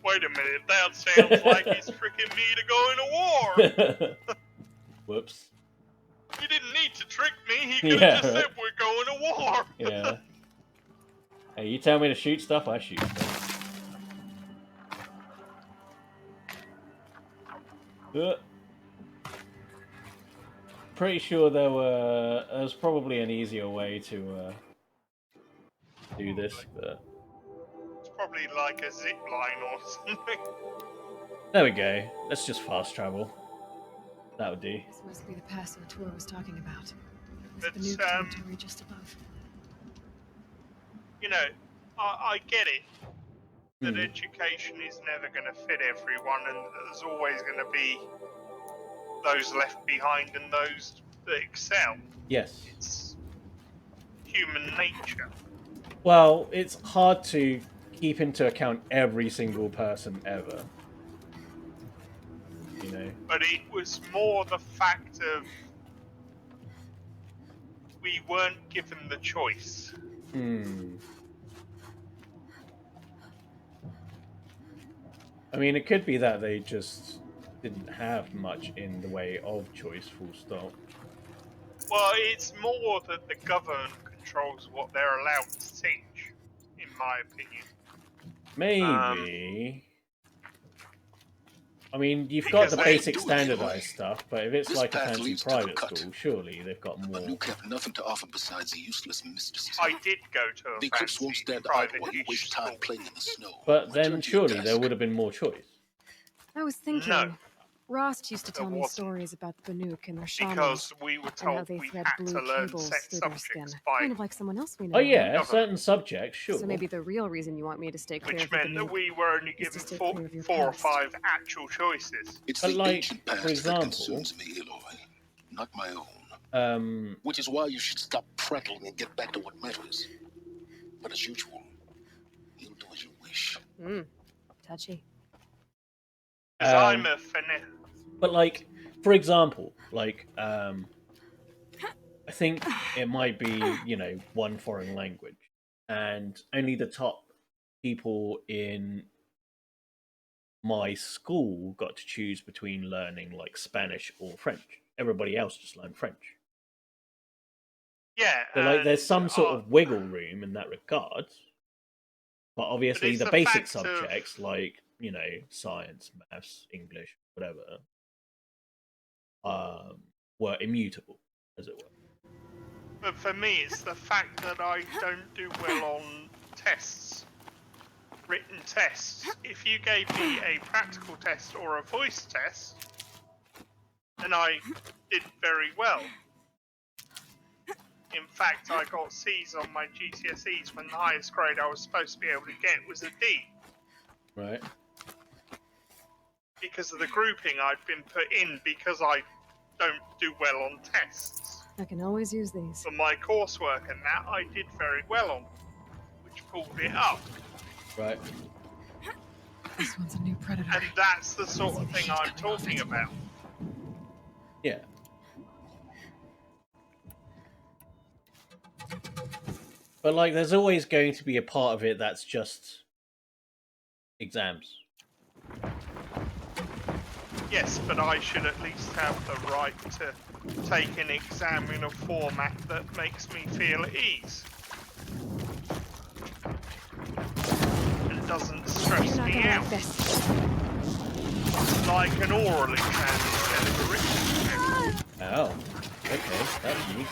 Wait a minute, that sounds like he's tricking me to go into war. Whoops. He didn't need to trick me, he could have just said we're going to war. Yeah. Hey, you tell me to shoot stuff, I shoot stuff. Pretty sure there was probably an easier way to do this, but It's probably like a zip line or something. there we go. Let's just fast travel. That would do. This must be the pass our tour was talking about. But, It's the new territory just above. You know, I get it. That Hmm. education is never going to fit everyone, and there's always going to be those left behind and those that excel. Yes. It's human nature. Well, it's hard to keep into account every single person ever. You know? But it was more the fact of we weren't given the choice. Hmm. I mean, it could be that they just didn't have much in the way of choice, full stop. Well, it's more that the government controls what they're allowed to teach, in my opinion. Maybe. I mean, you've got Because the they basic do it standardized anyway. stuff, but if it's This like a path fancy leads to the private cut. school, surely they've got But more. Nuke have nothing to offer besides the useless mysticism. I did go to a The Eclipse won't fancy stand private idle and use waste time school. playing in the snow. But then Return to your surely there task. would have been more choice. I was thinking, No. Rost used to There tell me wasn't. stories about the Banuk and their shamans, Because we were and how told they we thread had to blue learn cables set through their skin, subjects by, kind of like someone else we know. Oh yeah, Government. certain subjects, sure. So maybe the real reason you want me to stay clear which of the meant that Banuk we were only is to given stay four clear of your or past. 5 actual choices. It's But the like, ancient past for that example- consumes me, Eloy, not my own. Which is why you should stop prattling and get back to what matters. But as usual, you'll do as you wish. Touchy. Because I'm a But like, for example, like, I think it might be, you know, one foreign language, and only the top people in my school got to choose between learning like Spanish or French. Everybody else just learned French. yeah. So like, there's and, some sort of wiggle room in that regard. But obviously, it's the the basic fact of- subjects like, you know, science, maths, English, whatever, were immutable, as it were. But for me, it's the fact that I don't do well on tests, written tests. If you gave me a practical test or a voice test, then I did very well. In fact, I got C's on my GCSEs when the highest grade I was supposed to be able to get was a D. Right. Because of the grouping I'd been put in because I don't do well on tests. I can always use these. For my coursework and that, I did very well on, which pulled it up. Right. This one's a new predator. And that's the sort of thing I'm talking about. Yeah. But like, there's always going to be a part of it that's just exams. Yes, but I should at least have the right to take an exam in a format that makes me feel at ease. And doesn't stress You're not me gonna out. like this. like an oral exam instead of a written exam. Oh, okay, that's neat.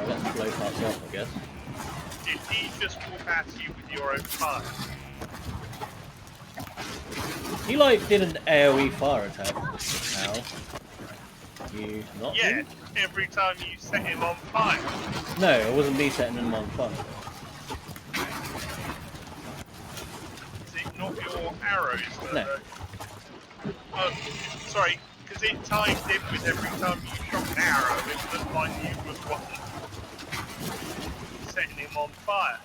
Let's blow parts off, I guess. Did he just walk at you with your own fire? He like did an AoE fire attack. How? You not? Yeah, him? every time you set him on fire. No, it wasn't me setting him on fire. Is it not your arrows that No. Oh, sorry, because it timed in with every time you shot an arrow, it looked like you was one setting him on fire.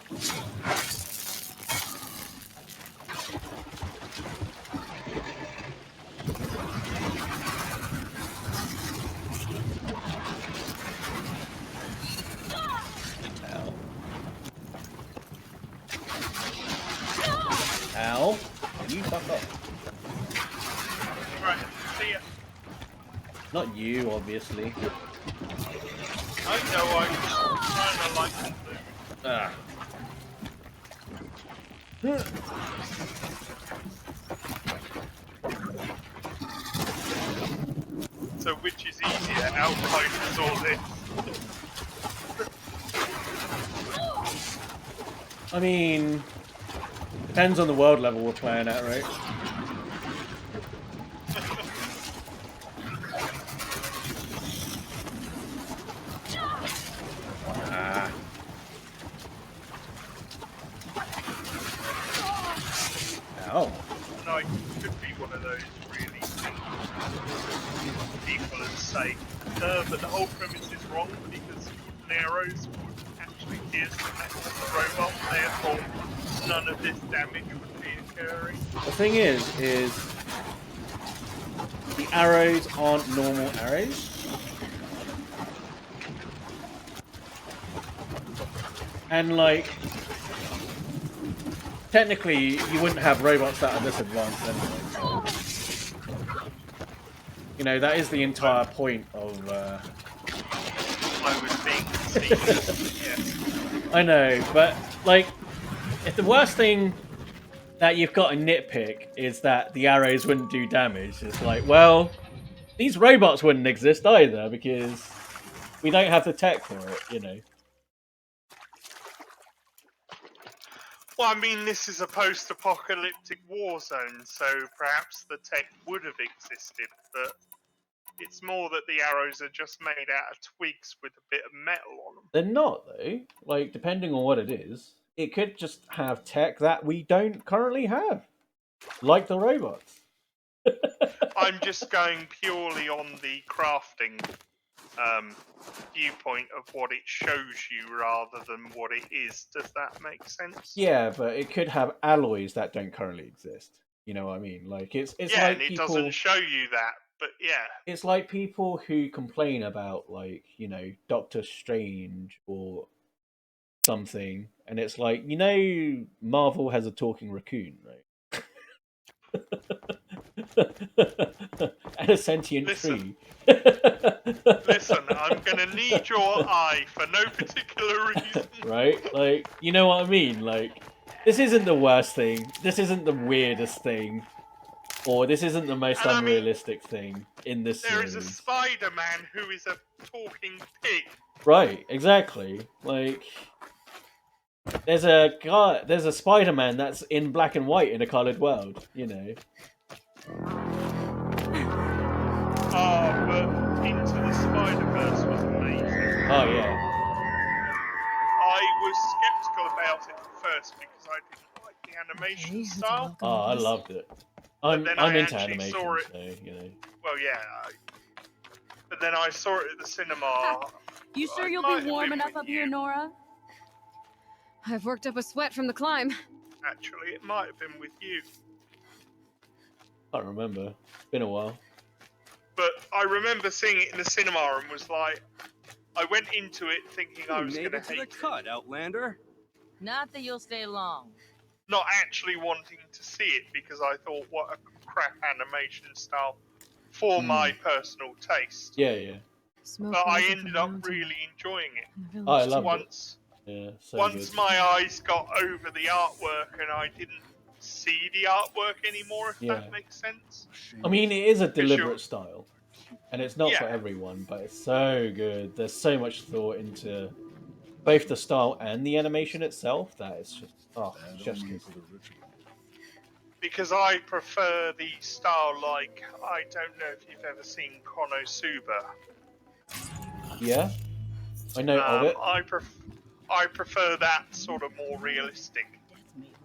Ow. You fuck off. Right, see ya. Not you, obviously. I know I'm just trying to like them. Ah. So which is easier, Outriders or this? I mean, depends on the world level we're playing at, right? Ah. Ow. No, it could be one of those really people that say, but the whole premise is wrong because wooden arrows would actually pierce the metal of the robot, therefore none of this damage would be occurring. The thing is the arrows aren't normal arrows. And like, technically, you wouldn't have robots that are this advanced anyway. So, you know, that is the entire point of. I was being conceited, yes. I know, but like, if the worst thing that you've got to nitpick is that the arrows wouldn't do damage, it's like, well, these robots wouldn't exist either because we don't have the tech for it, you know. Well, I mean, this is a post-apocalyptic war zone, so perhaps the tech would have existed, but it's more that the arrows are just made out of twigs with a bit of metal on them. They're not, though. Like, depending on what it is, it could just have tech that we don't currently have, like the robots. I'm just going purely on the crafting viewpoint of what it shows you rather than what it is. Does that make sense? Yeah, but it could have alloys that don't currently exist. You know what I mean? Like it's yeah, like and it people, doesn't show you that, but yeah. It's like people who complain about, like, you know, Doctor Strange or something, and it's like, you know, Marvel has a talking raccoon, right? And a sentient tree. Listen, I'm gonna need your eye for no particular reason. Right? Like, you know what I mean? Like, this isn't the worst thing. This isn't the weirdest thing. Or this isn't the most unrealistic thing in this series. There is a Spider-Man who is a talking pig. Right, exactly. Like, there's a Spider-Man that's in black and white in a coloured world, you know. Oh, but Into the Spider-Verse was amazing. Oh, yeah. I was sceptical about it at first because I didn't like the animation style. Oh, I loved it. I'm into animation, so, you know. Well, yeah. But then I saw it at the cinema. You sure you'll be warm enough up here, Nora? I've worked up a sweat from the climb. Actually, it might have been with you. I can't remember. It's been a while. But I remember seeing it in the cinema and was like, I went into it thinking I was going to hate it. Cut, Outlander. Not that you'll stay long. Not actually wanting to see it because I thought, what a crap animation style for my personal taste. Yeah, yeah. But I ended up really enjoying it. Oh, I loved it. Yeah, so once good. my eyes got over the artwork and I didn't see the artwork anymore, if Yeah. that makes sense. I mean, it is a 'Cause you're- deliberate style, and it's not for Yeah. everyone, but it's so good. There's so much thought into both the style and the animation itself that it's just chef's kiss. Because I prefer the style, like, I don't know if you've ever seen Konosuba. Yeah, I know of it. I prefer that sort of more realistic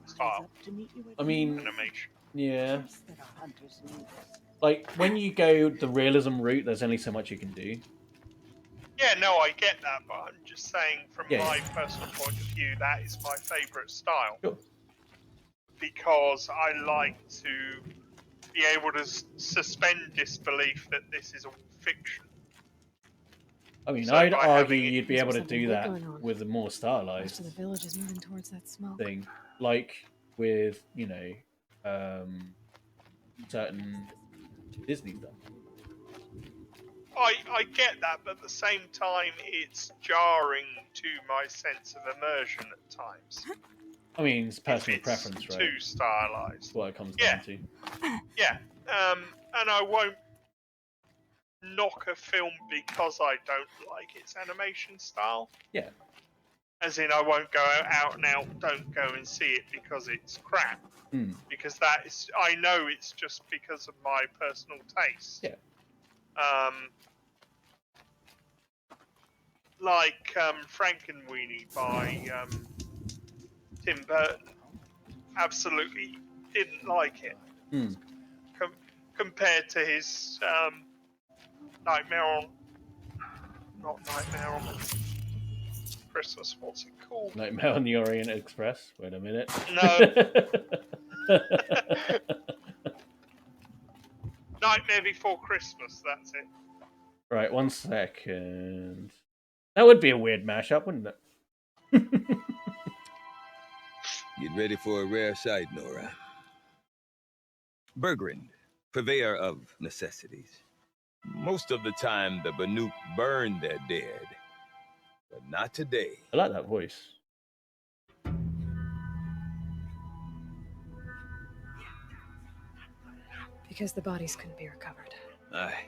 style I mean, animation. yeah. Like when you go the realism route, there's only so much you can do. Yeah, no, I get that, but I'm just saying from Yeah, my yeah. personal point of view, that is my favourite style. Sure. Because I like to be able to suspend disbelief that this is all fiction. I mean, So I'd by argue having it- you'd be able to something do big that going on. with a more Most stylized of the village is moving towards that smoke. thing, like with certain Disney stuff. I get that, but at the same time, it's jarring to my sense of immersion at times. I mean, it's personal If it's preference, right? too stylized. That's what it comes Yeah. down to. Yeah, and I won't knock a film because I don't like its animation style. Yeah. As in, I won't go out and out, don't go and see it because it's crap. Mm. Because that is, I know it's just because of my personal taste. Yeah. Like Frankenweenie by Tim Burton. Absolutely didn't like it. Mm. Compared to his Nightmare on Christmas. What's it called? Nightmare on the Orient Express. Wait a minute. No. Nightmare Before Christmas. That's it. Right, 1 second. That would be a weird mashup, wouldn't it? Get ready for a rare sight, Nora. Bergrand, purveyor of necessities. Most of the time, the Banuk burn their dead. But not today. I like that voice. Because the bodies couldn't be recovered. Aye,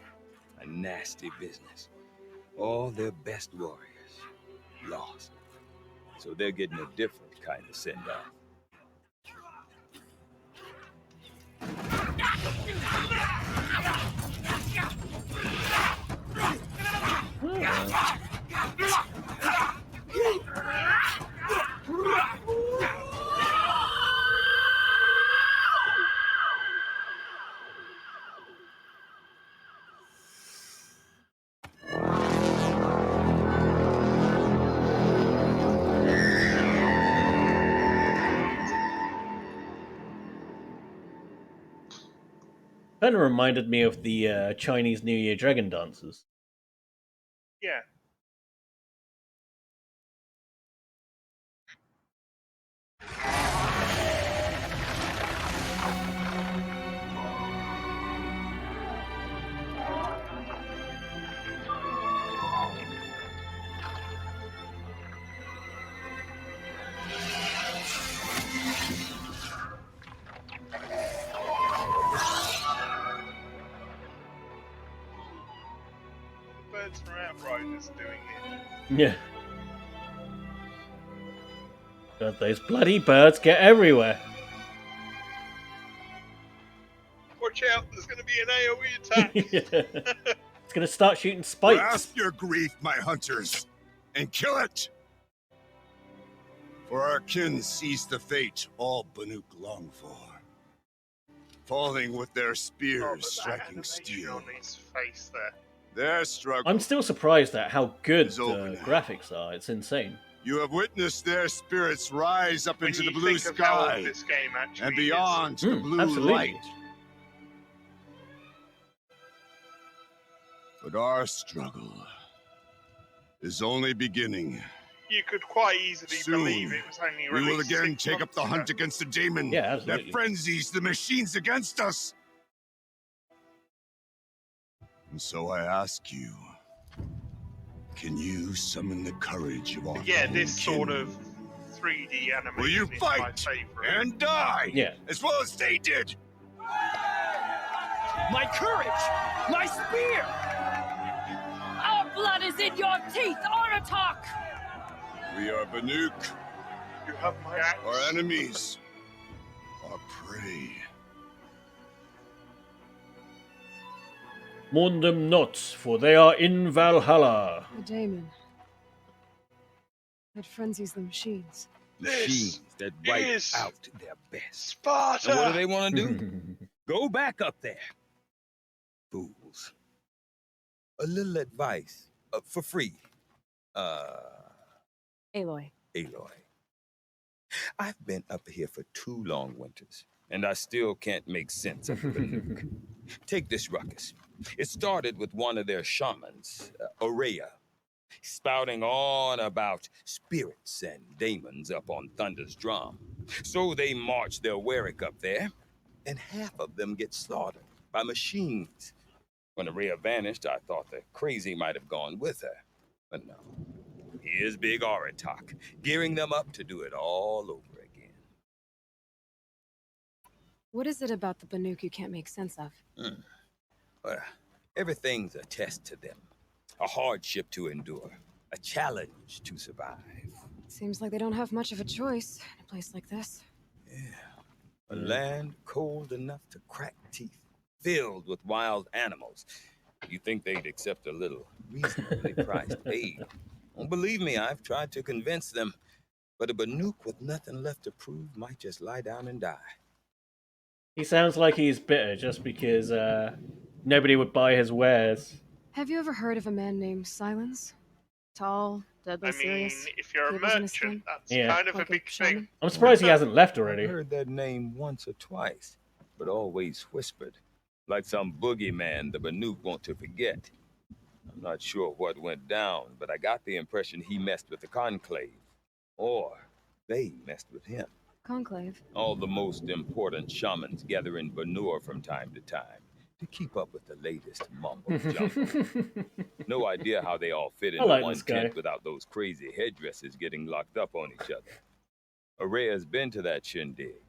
a nasty business. All their best warriors lost. So they're getting a different kind of send-off. Kind of reminded me of the Chinese New Year dragon dances. Yeah. Birds from Outriders doing it. Yeah. God, those bloody birds get everywhere. Watch out, there's going to be an AoE attack. Yeah. It's going to start shooting spikes. Grasp your grief, my hunters, and kill it! For our kin sees the fate all Banuk long for. Falling with their spears striking steel. On his face there. Their struggle. I'm still surprised at how good It's over the now. graphics are. It's insane. You have witnessed their spirits rise up When into you the blue think of how sky old this game actually and beyond to the blue absolutely. light. But our struggle is only beginning. You could quite easily Soon, believe it was only we will released again 6 take up months the hunt ago. against the demon Yeah, absolutely. that frenzies the machines against us. And so I ask you, can you summon the courage of our Yeah, fallen this kin? sort of 3D animation Will you is fight my favourite. and die? Yeah. As well as they did. My courage! My spear! Our blood is in your teeth, Aratak! We are Banuk. You have my axe. Our enemies. Our prey. Mourn them not, for they are in Valhalla. The daemon. That frenzies the machines. Machines that wipe is out their best. Sparta! And what do they want to do? Go back up there. Fools. A little advice. For free. Aloy. Aloy. I've been up here for 2 long winters, and I still can't make sense of the Banuk. Take this ruckus. It started with one of their shamans, Aurea, spouting on about spirits and daemons up on Thunder's drum. So they march their Warwick up there, and half of them get slaughtered by machines. When Aurea vanished, I thought the crazy might have gone with her. But no. Here's Big Aratak, gearing them up to do it all over again. What is it about the Banuk you can't make sense of? Well, everything's a test to them. A hardship to endure. A challenge to survive. Seems like they don't have much of a choice in a place like this. A land cold enough to crack teeth, filled with wild animals. You think they'd accept a little reasonably priced aid? Well, believe me, I've tried to convince them, but a Banuk with nothing left to prove might just lie down and die. He sounds like he's bitter just because nobody would buy his wares. Have you ever heard of a man named Silence? Tall, deadly I mean, serious. if you're a cables in his merchant, skin? that's Yeah. kind of Like a big thing. shaman? I'm surprised he hasn't left I've already. heard that name once or twice, but always whispered, like some boogeyman the Banuk want to forget. I'm not sure what went down, but I got the impression he messed with the Conclave. Or they messed with him. Conclave. All the most important shamans gather in Banur from time to time to keep up with the latest mumbo jumbo. No idea how they all fit I into like one this guy. tent without those crazy headdresses getting locked up on each other. Aurea's been to that shindig,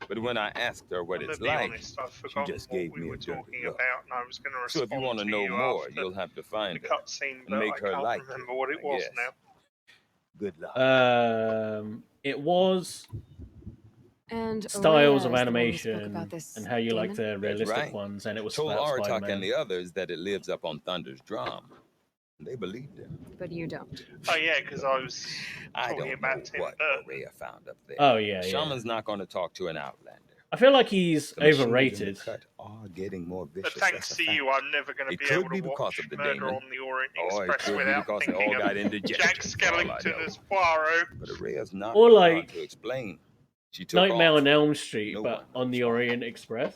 but when I asked her what I'm it's gonna be like, honest, I've she forgotten just what gave we me were a dirty talking look. about, and I was going to So respond if you want to know you more, after you'll have to find the her cutscene, and but make I her can't like remember it, what it I was guess. now. Good luck. It was And styles Aurea of is the one who spoke about animation this and how you like daemon? the That's realistic right. ones, and it was Told about Aratak Spider-Man. and the others that it lives up on Thunder's drum. They believed him. But you don't. Oh yeah, because I was I talking don't know about Tim what Burton. Aurea found up there. Oh yeah, yeah. Shaman's not going to talk to an outlander. I feel like he's The machines in the overrated. cut are getting more vicious. But thanks that's a to you, fact. I'm never going to It be could able be to because watch of the Murder daemon. on the Orient Or it Express could be without because they thinking all got of indigestion. Jack for all I Skellington know. as Poirot. But Aurea's not Or around like to explain. She took Nightmare off. on Elm Street, No but one on the knows why. Orient Express.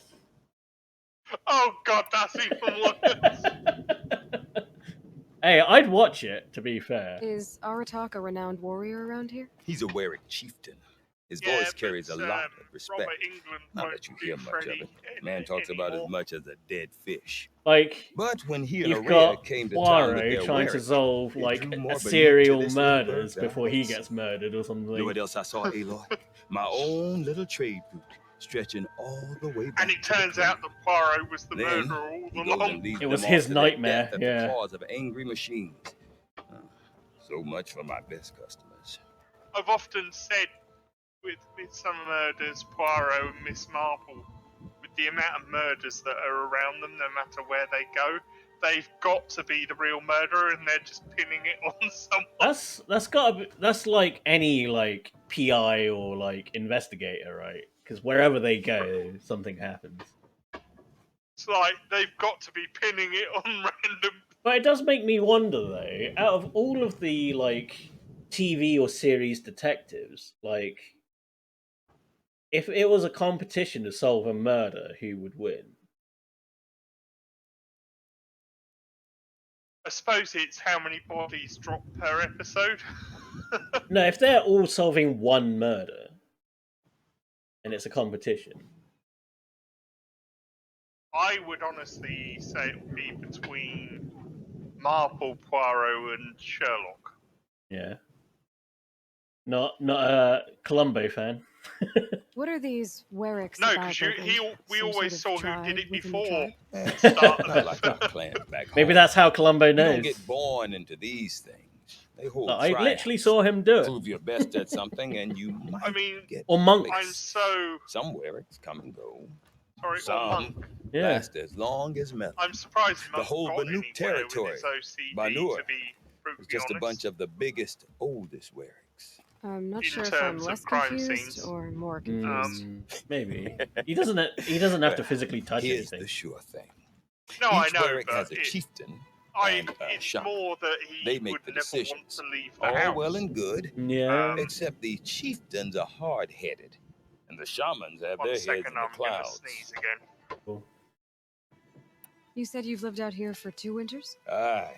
Oh god, that's even worse. Hey, I'd watch it, to be fair. Is Aratak a renowned warrior around here? He's a Warwick chieftain. His Yeah, voice carries a but, lot of respect. Robert England Not won't that you do hear much Freddy of it. Man talks about as much as a dead fish. Like, But when he and you've Aurea got came to town with Poirot their trying to Warwick, solve, it like, drew more a Banuk to serial this little murders bird than before he others. gets murdered or You know something. what else I saw, Aloy? My own little trade route, stretching all the way back And it to the turns plain. out that Poirot was the Then murderer all he goes and along. leaves It was them his off to their nightmare, death at yeah. the claws of angry machines. So much for my best customers. I've often said with some murders, Poirot and Miss Marple, with the amount of murders that are around them, no matter where they go, they've got to be the real murderer, and they're just pinning it on someone. That's like any like PI or like investigator, right? Because wherever they go, something happens. It's like they've got to be pinning it on random. But it does make me wonder, though. Out of all of the like TV or series detectives, like if it was a competition to solve a murder, who would win? I suppose it's how many bodies drop per episode. No, if they're all solving one murder, and it's a competition. I would honestly say it would be between Marple, Poirot, and Sherlock. Yeah. Not a Columbo fan. What are these Werricks No, about? because we Some always sort of saw who did tribe it within the before tribe? the start of Not the like our clans back home. Maybe that's how Columbo You don't knows. get born into these things. They hold I literally tryouts. saw him do it. Prove your best at something, and you might I mean, get Or Monk. I'm placed. so Some Werricks come and go. sorry. Or Some Monk. Yeah. last as long as metal. I'm surprised The Monk whole got Banuk anywhere territory, with his OCD. Banur, To be It's brutally just honest, a bunch of the biggest, oldest Werricks. I'm not in sure if I'm terms of less crime confused scenes. or more confused. Maybe he doesn't have Well, to physically touch Here's anything. the sure thing. No, Each I know, Werrick but has a chieftain and a it's shaman. more that They he make would the never want decisions. to leave the All house. well and good, Yeah. except the chieftains are hard-headed, and the shamans have One their heads second, in the I'm gonna clouds. sneeze again. Cool. You said you've lived out here for 2 winters? Aye.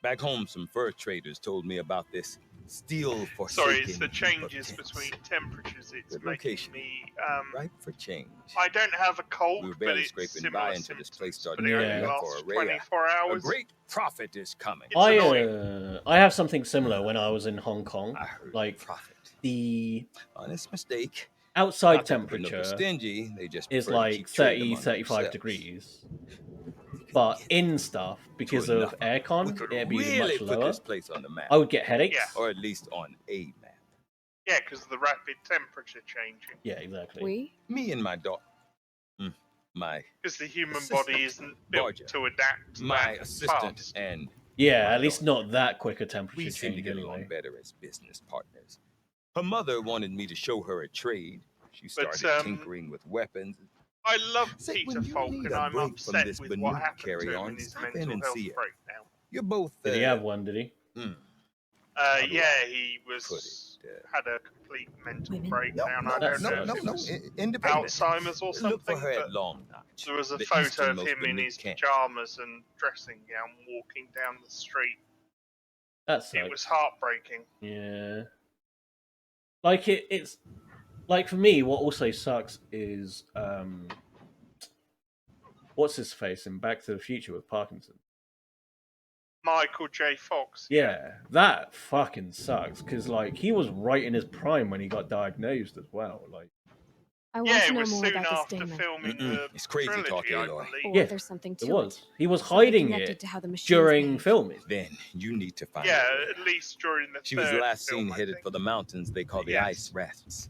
Back home, some fur traders told me about this steel forsaken Sorry, it's the heap of changes tents. between temperatures. It's Good making location. me. Ripe for change. I don't have a cold, We were but barely it's scraping similar by until this symptoms, place started but it only filling up for lasts a 24 A hours. great prophet is coming. It's annoying. I have something similar when I was in Hong Kong. I heard Like prophet. the Honest mistake. outside Not that the Banuk are temperature stingy, they just is prefer to like keep trade 30, among 35 themselves. degrees. We could But get in stuff, because to enough of of it. We aircon, could it'd be really much put lower. this place on the map. I would get headaches. Yeah. Or at least on a map. Yeah, because of the rapid temperature changing. Yeah, exactly. We? Me and my daughter. My Because the human assistant, body isn't built Barger. to adapt my that assistant fast. and Yeah, my at least daughter. not that quick a We temperature seem to change get along anyway. better as business partners. Her mother wanted me to show her a trade. She But, started tinkering with weapons. I love Say, Peter when you Falk, need and a I'm break from upset this with what Banuk happened to him carry-on, in his stop in mental and health see her. breakdown. You're both. Did he have one? Did he? How do Yeah, I he put was it? had a complete mental Women? breakdown. I That don't know if sucks. it was Independent. Alzheimer's or Look something, for her but at Long Notch. there was a the photo of easternmost him in Banuk his camp. pajamas and dressing gown walking down the street. That sucks. It was heartbreaking. Yeah. Like it's like for me, what also sucks is what's his face in Back to the Future with Parkinson. Michael J. Fox. Yeah, that fucking sucks because like he was right in his prime when he got diagnosed as well. Like, I want Yeah, to it know was more soon about this after Damon. filming the It's crazy trilogy, talk, I Aloy. believe. Or Yeah, there's something it to was. He was Something hiding connected it to how the machines during behave. filming. Then you need to find Yeah, her. at least during the She was third last film, seen I headed think. for the mountains they call the Yes. ice rafts.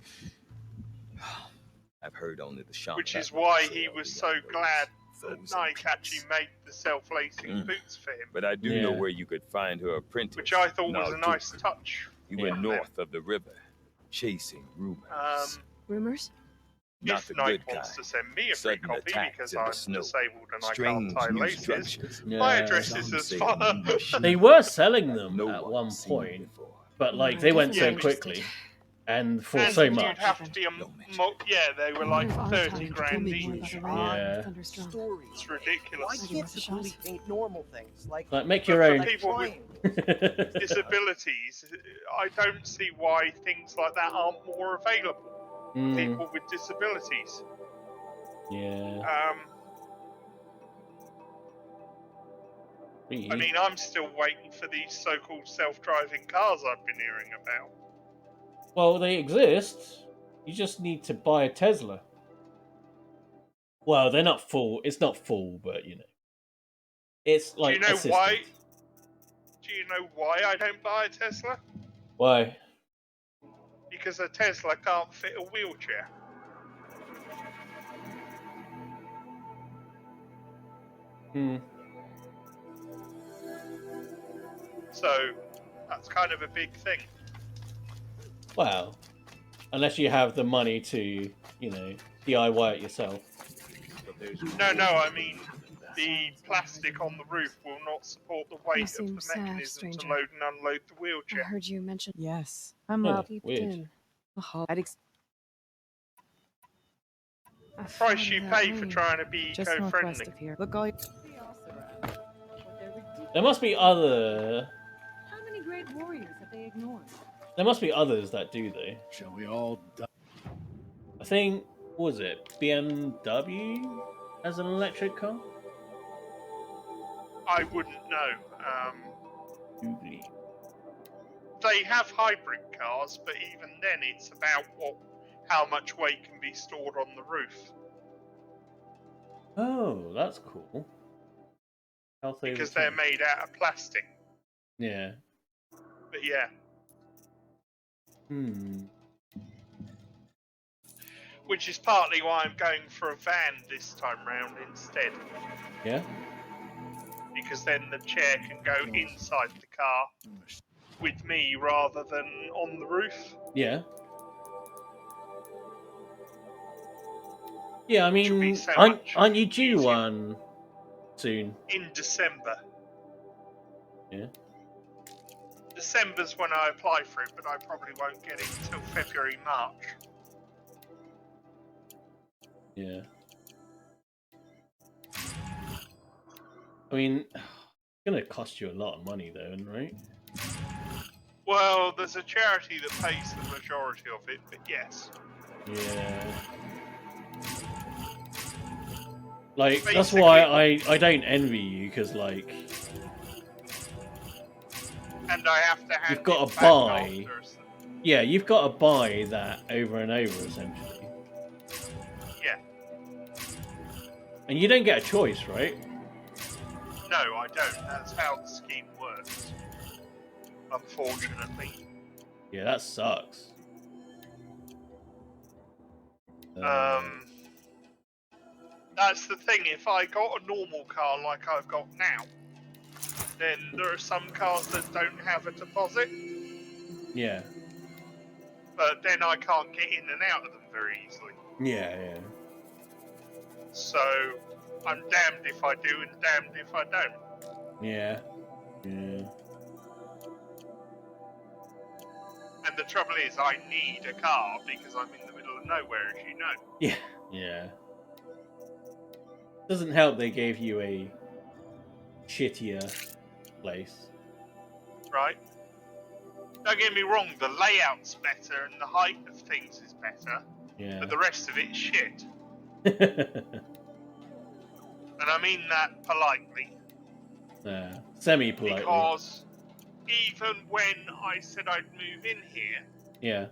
I've heard only the shaman. Which is that would why sail he was beyond so those glad that frozen Nike peaks. actually made the self-lacing boots for him, But I do know Yeah. where you could find her apprentice. which I thought was a Narduk. nice touch. He Yeah. went from north of the river, chasing rumors. Rumors? Not If the Nike good wants kind. to send me a free Sudden copy attacks because in the I'm snow. disabled and I Strange can't tie new laces, structures. my Yeah. address is Some as say far. new machines They were selling them no at one one seen point, before. but like I'm they went so definitely quickly interested. and for And so you'd much. have to be a No mention. yeah, they were I like wonder if 30 Archive grand told me more each. about the rain Yeah. and Thunderstorm. Stories. It's ridiculous. Why Maybe can't worth a the shot. police paint normal things like Like make But your for own. people with triangles? disabilities, I don't see why things like that aren't more available for Mm, people with disabilities. yeah. I mean, I'm still waiting for these so-called self-driving cars I've been hearing about. Well, they exist. You just need to buy a Tesla. Well, they're not full. It's not full, but you know, it's like Do you know assisted. why? Do you know why I don't buy a Tesla? Why? Because a Tesla can't fit a wheelchair. Hmm. So that's kind of a big thing. Well, unless you have the money to, you know, DIY it yourself. No, I mean, the plastic on the roof will not support the weight of seem the sad, mechanism to stranger. load and unload the I wheelchair. heard you mention. Yes, I'm Yeah, up. Peeped weird. in. A Price flood you of that pay for rain. trying to be Just northwest eco-friendly. of here. Look, all you... There must be other. How many great warriors have they ignored? There must be others that do though. Shall we all die? I think what was it BMW as an electric car? I wouldn't know. Googly. They have hybrid cars, but even then, it's about how much weight can be stored on the roof. Oh, that's cool. Because they're made out of plastic. Yeah. But yeah. Which is partly why I'm going for a van this time round instead. Yeah. Because then the chair can go inside the car with me rather than on the roof. Yeah. Yeah, I mean, So aren't you due one soon? In December. Yeah. December's when I apply for it, but I probably won't get it until February, March. Yeah. I mean, it's going to cost you a lot of money, though, right? Well, there's a charity that pays the majority of it, but yes. Yeah. Like, basically, that's why I don't envy you, because, like... And I have to hand you've got to it buy... back after. Yeah, you've got to buy that over and over, essentially. Yeah. And you don't get a choice, right? No, I don't. That's how the scheme works. Unfortunately. Yeah, that sucks. That's the thing. If I got a normal car like I've got now, then there are some cars that don't have a deposit. Yeah. But then I can't get in and out of them very easily. Yeah, yeah. So I'm damned if I do and damned if I don't. Yeah. Yeah. And the trouble is, I need a car because I'm in the middle of nowhere, as you know. Yeah. Yeah. Doesn't help they gave you a shittier place. Right? Don't get me wrong, the layout's better and the height of things is better. Yeah. But the rest of it's shit. And I mean that politely. Semi-politely. Because even when I said I'd move in here, yeah,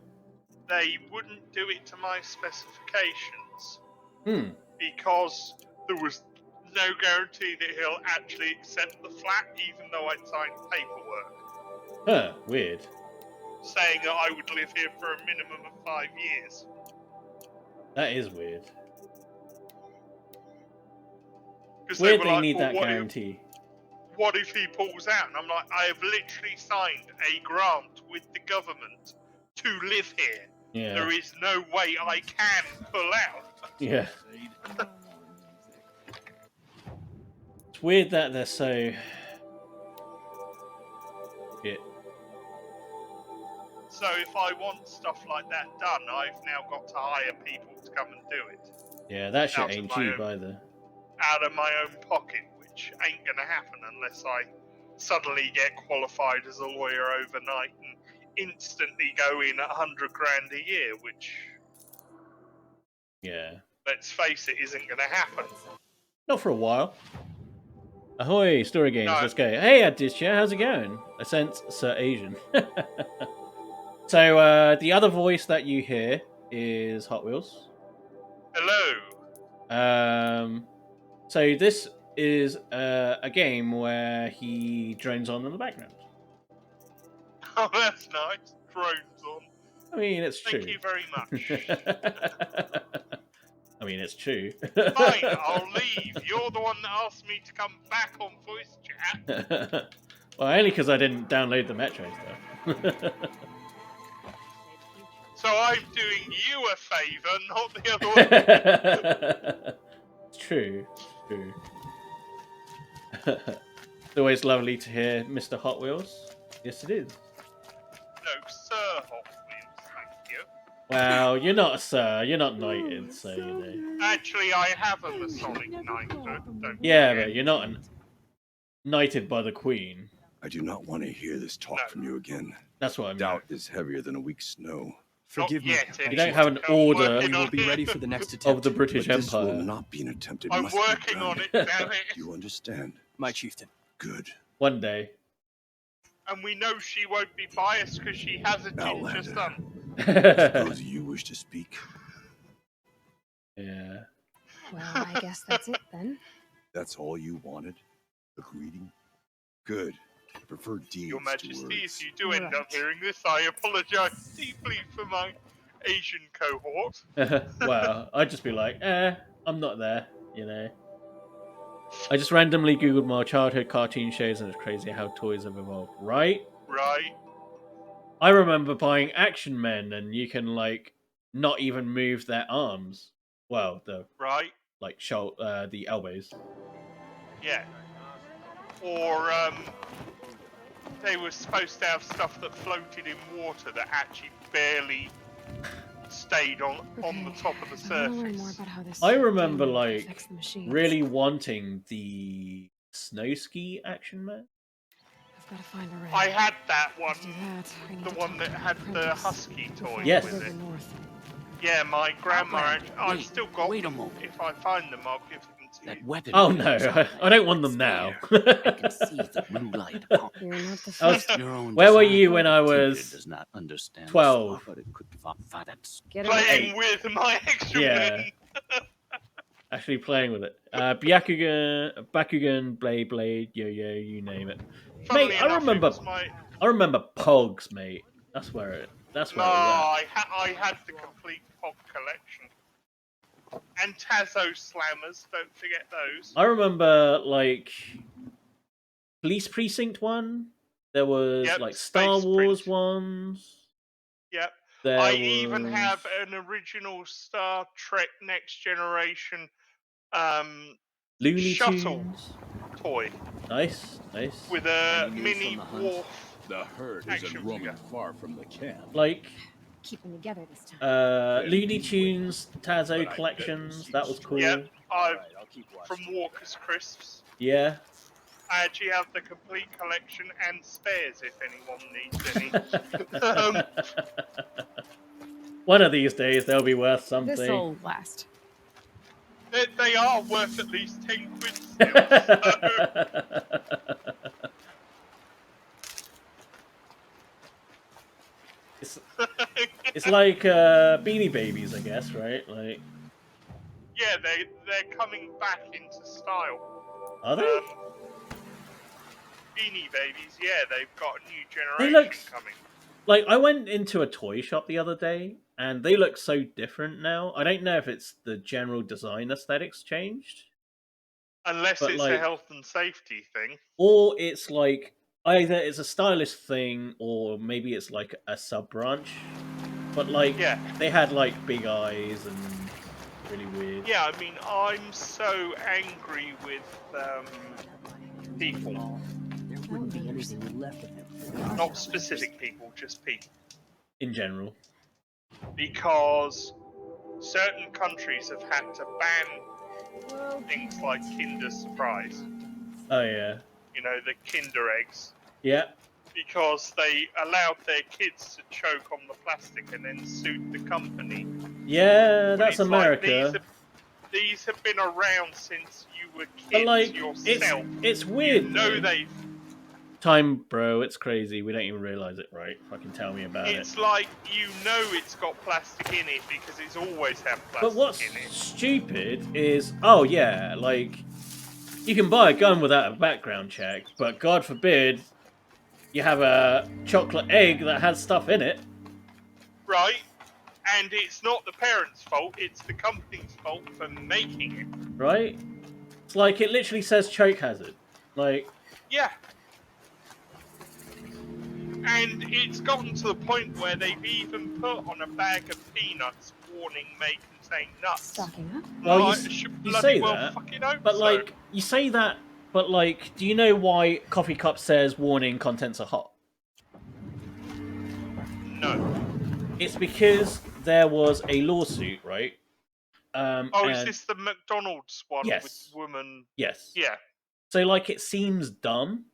they wouldn't do it to my specifications. Because there was no guarantee that he'll actually accept the flat, even though I'd signed paperwork. Huh, weird. Saying that I would live here for a minimum of 5 years. That is weird. Weird they need that guarantee. What if he pulls out? And I'm like, I have literally signed a grant with the government to live here. Yeah. There is no way I can pull out. Yeah. It's weird that they're so... shit. So if I want stuff like that done, I've now got to hire people to come and do it. Yeah, that shit ain't cheap either. Out of my own pocket, which ain't gonna happen unless I suddenly get qualified as a lawyer overnight and instantly go in at 100 grand a year, which... yeah. Let's face it, isn't gonna happen. Not for a while. Ahoy, Story Games, let's go. Hey, Aditya, how's it going? I sense Sir Asian. So, the other voice that you hear is Hot Wheels. Hello. So this is a game where he drones on in the background. Oh, that's nice. Drones on. I mean, it's true. Thank you very much. I mean, it's true. Fine, I'll leave. You're the one that asked me to come back on voice chat. Well, only because I didn't download the Metro stuff. So I'm doing you a favour, not the other one. It's true. True. It's always lovely to hear Mr. Hot Wheels. Yes, it is. No, Sir Hot Wheels, thank you. Well, you're not a sir. You're not knighted, so you know. Actually, I have a Masonic knighthood. Yeah, but you're not knighted by the Queen. I do not want to hear this talk from you again. That's what I mean. Doubt is heavier than a week's snow. Forgive me. You don't have an order We will be ready for the next attempt. of the British But Empire. This will not be an attempt. It I'm must working be done. on it, damn it. You understand? My chieftain. Good. One day. And we know she won't be biased because she has a ginger son. Suppose you wish to speak. Yeah. Well, I guess that's it then. That's all you wanted? A greeting? Good. I prefer deeds Your to Majesty, words. if you do end up hearing this, I apologise deeply for my Asian cohort. Well, I'd just be like, I'm not there, you know. I just randomly googled my childhood cartoon shows and it's crazy how toys have evolved, right? Right. I remember buying Action Men and you can like not even move their arms. Well, the Right. like the elbows. Yeah. Or they were supposed to have stuff that floated in water that actually barely stayed on the top of the surface. I remember like really wanting the snow ski Action Man. I've got to find a ray. I had that one, the one that had the husky toy yes. with it. Yeah, my grandma. I've still got wait a them. moment. If I find them, I'll give them to That you. weapon. Oh no, I don't want them now. I can see the blue light. You're not the I was- first. Your own Where were design. you when I Tinker was does not understand 12? the but it could Get Playing it. with my extra Yeah. men. Actually playing with it. Bakugan, Blade, Yo-Yo, you name it. Funnily Mate, enough, it was my. I remember Pogs, mate. That's where it was at. I had the complete pop collection. And Tazo Slammers, don't forget those. I remember like Police Precinct 1. There was like Star Wars Sprint. ones. Yep. There even have an original Star Trek Next Generation Looney shuttle Tunes toy. Nice. With a mini Worf. The herd Action isn't roaming figure. far from the camp. Like Keep them together this time. Looney Tunes, Tazo collections. That was cool. Yep, from Walker's Crisps. Yeah. I actually have the complete collection and spares if anyone needs any. One of these days they'll be worth something. This'll last. They are worth at least 10 quid still. It's like Beanie Babies, I guess, right? Like. Yeah, they're coming back into style. Are they? Beanie Babies, yeah, they've got a new generation coming. Like, I went into a toy shop the other day, and they look so different now. I don't know if it's the general design aesthetics changed. Unless it's a health and safety thing. Or it's like, either it's a stylish thing, or maybe it's like a sub-branch. But, like, they had, like, big eyes and really weird. Yeah, I mean, I'm so angry with people. There wouldn't be anything left of him. Not specific people, just people. In general. Because certain countries have had to ban things like Kinder Surprise. Oh, yeah. You know, the Kinder eggs. Yeah. Because they allowed their kids to choke on the plastic and then sued the company. Yeah, that's America. Like, these have been around since you were kids but like, yourself. It's weird. You know they've... Time, bro, it's crazy. We don't even realise it, right? Fucking tell me about it. It's like, you know it's got plastic in it because it's always had plastic but what's in it. stupid is, oh yeah, like, you can buy a gun without a background check, but God forbid you have a chocolate egg that has stuff in it. Right. And it's not the parents' fault, it's the company's fault for making it. Right? It's like, it literally says choke hazard. Like... Yeah. And it's gotten to the point where they've even put on a bag of peanuts, warning may contain nuts. Stocking up. Well, you say that, but like, you say that, but like, do you know why Coffee Cup says warning contents are hot? No. It's because there was a lawsuit, right? Is this the McDonald's one with woman? Yes. Yeah. So, like, it seems dumb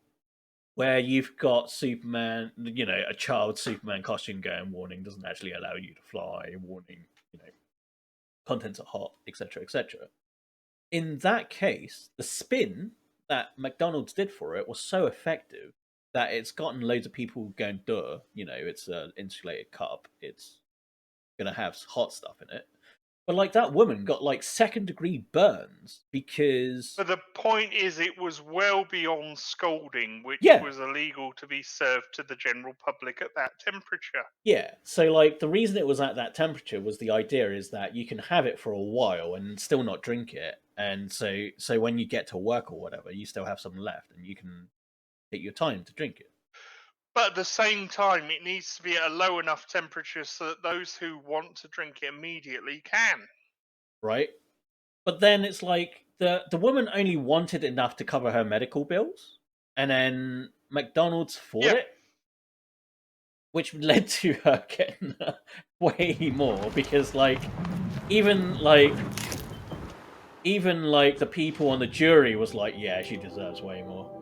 where you've got Superman, you know, a child Superman costume going, warning doesn't actually allow you to fly, warning, you know, contents are hot, etc., etc. In that case, the spin that McDonald's did for it was so effective that it's gotten loads of people going, duh, you know, it's an insulated cup, it's gonna have hot stuff in it. But like that woman got like 2nd-degree burns because. But the point is, it was well beyond scalding, which Yeah. was illegal to be served to the general public at that temperature. Yeah, so like the reason it was at that temperature was the idea is that you can have it for a while and still not drink it, and so when you get to work or whatever, you still have some left and you can take your time to drink it. But at the same time, it needs to be at a low enough temperature so that those who want to drink it immediately can. Right? But then it's like the woman only wanted enough to cover her medical bills, and then McDonald's fought it, which led to her getting way more because even the people on the jury was like, yeah, she deserves way more.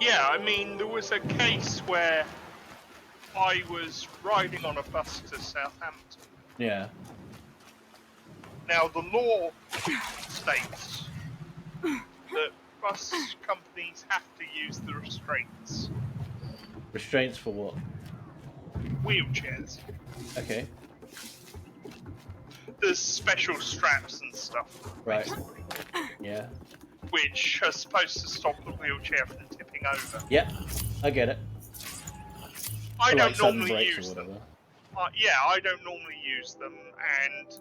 Yeah, I mean, there was a case where I was riding on a bus to Southampton. Yeah. Now, the law states that bus companies have to use the restraints. Restraints for what? Wheelchairs. Okay. There's special straps and stuff. Right. Basically, Yeah. which are supposed to stop the wheelchair from tipping over. Yeah, I get it. I For, don't sudden normally breaks use or them. whatever. Yeah, I don't normally use them, and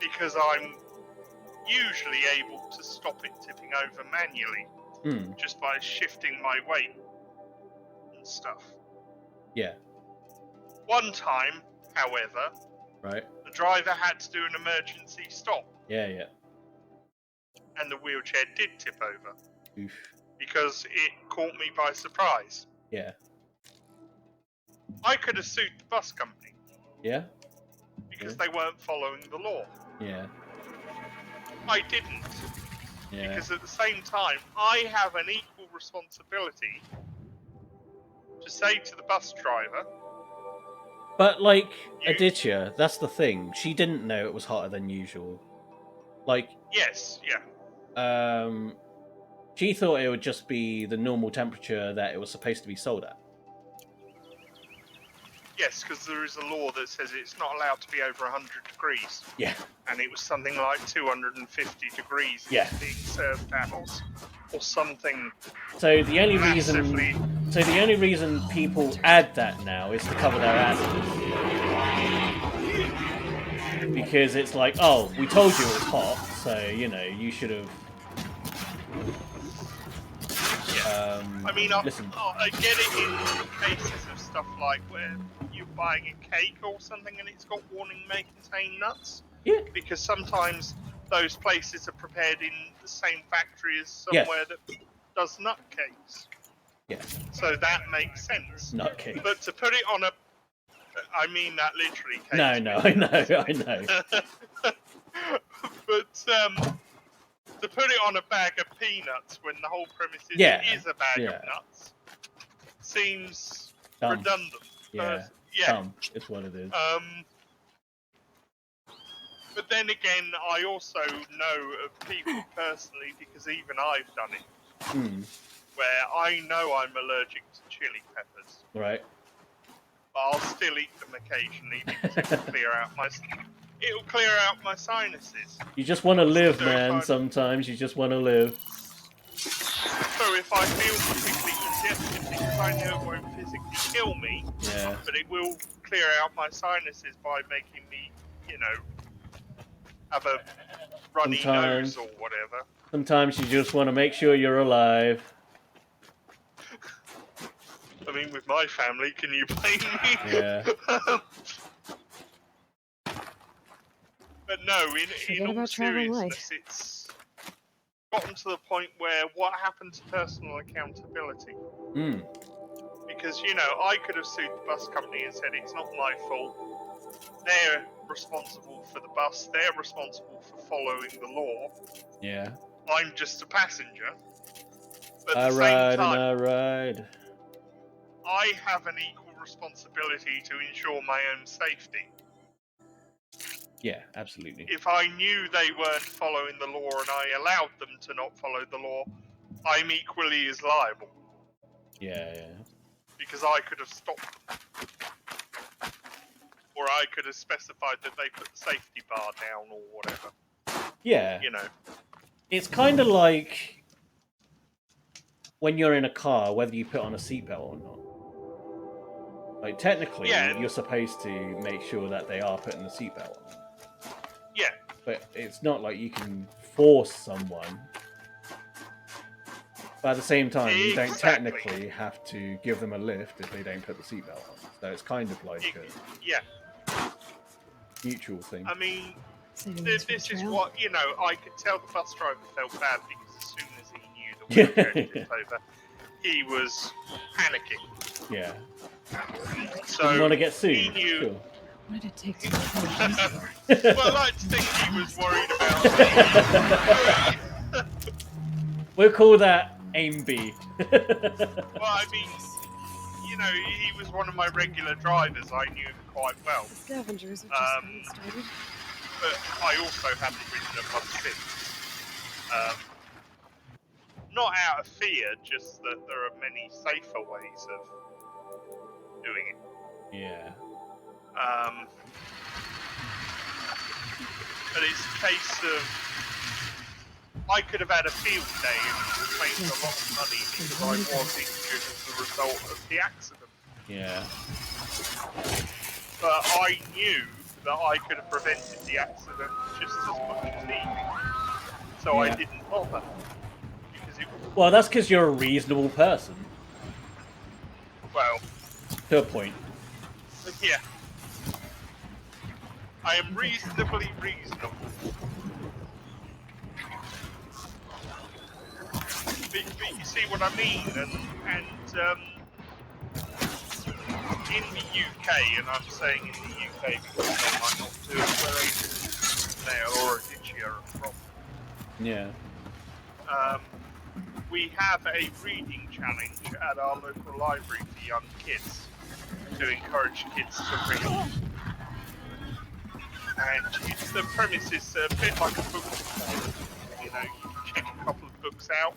because I'm usually able to stop it tipping over manually, just by shifting my weight and stuff. Yeah. One time, however, Right. the driver had to do an emergency stop. Yeah, yeah. And the wheelchair did tip over. Oof. Because it caught me by surprise. Yeah. I could have sued the bus company. Yeah? Because they weren't following the law. Yeah. I didn't. Yeah. Because at the same time, I have an equal responsibility to say to the bus driver... But, Aditya, that's the thing. She didn't know it was hotter than usual. Yes, yeah. She thought it would just be the normal temperature that it was supposed to be sold at. Yes, because there is a law that says it's not allowed to be over 100 degrees. Yeah. And it was something like 250 degrees being served at, or something. So the only reason people add that now is to cover their asses. Because it's like, oh, we told you it was hot, so you should have. I mean, I get it in cases of stuff like where you're buying a cake or something and it's got warning may contain nuts. Yeah. Because sometimes those places are prepared in the same factory as somewhere that does nut cakes. Yeah. So that makes sense. Nut cakes. But to put it on a... I mean that literally. No, I know. But to put it on a bag of peanuts when the whole premise is it is a bag of nuts seems redundant. Yeah, it's what it is. But then again, I also know of people personally, because even I've done it, where I know I'm allergic to chili peppers. Right. But I'll still eat them occasionally because it'll clear out my sinuses. You just want to live, man. Sometimes you just want to live. So if I feel particularly congested, because I know it won't physically kill me, but it will clear out my sinuses by making me, have a runny nose or whatever. Sometimes you just want to make sure you're alive. I mean, with my family, can you blame me? Yeah. But no, in all seriousness, it's gotten to the point where what happened to personal accountability? Because, I could have sued the bus company and said it's not my fault. They're responsible for the bus. They're responsible for following the law. Yeah. I'm just a passenger. But I ride. I have an equal responsibility to ensure my own safety. Yeah, absolutely. If I knew they weren't following the law and I allowed them to not follow the law, I'm equally as liable. Yeah, yeah. Because I could have stopped them. Or I could have specified that they put the safety bar down or whatever. Yeah. You know. It's kind of like when you're in a car, whether you put on a seatbelt or not. Like, technically, you're supposed to make sure that they are putting the seatbelt on. Yeah. But it's not like you can force someone. But at the same time, you don't technically have to give them a lift if they don't put the seatbelt on. So it's kind of like a mutual thing. I mean, this is what, you know, I could tell the bus driver felt bad because as soon as he knew the we were going to get over, he was panicking. Yeah. So didn't want to get sued. He knew. Sure. What did it take to Well, I like to think he was worried about me. We'll call that Aim B. Well, I mean, you know, he was one of my regular drivers. I knew him quite well. The scavengers have just gotten started. But I also haven't ridden a bus since. Not out of fear, just that there are many safer ways of doing it. Yeah. But it's a case of I could have had a field day and claimed a lot of money because I was injured as a result of the accident. Yeah. But I knew that I could have prevented the accident just as much as he did. So I didn't bother. Well, that's because you're a reasonable person. Well. To a point. Yeah. I am reasonably reasonable. But you see what I mean? And in the UK, and I'm saying in the UK because they might not do it where they are from. Yeah. We have a reading challenge at our local library for young kids to encourage kids to read. And the premise is a bit like a book. You know, you check a couple of books out,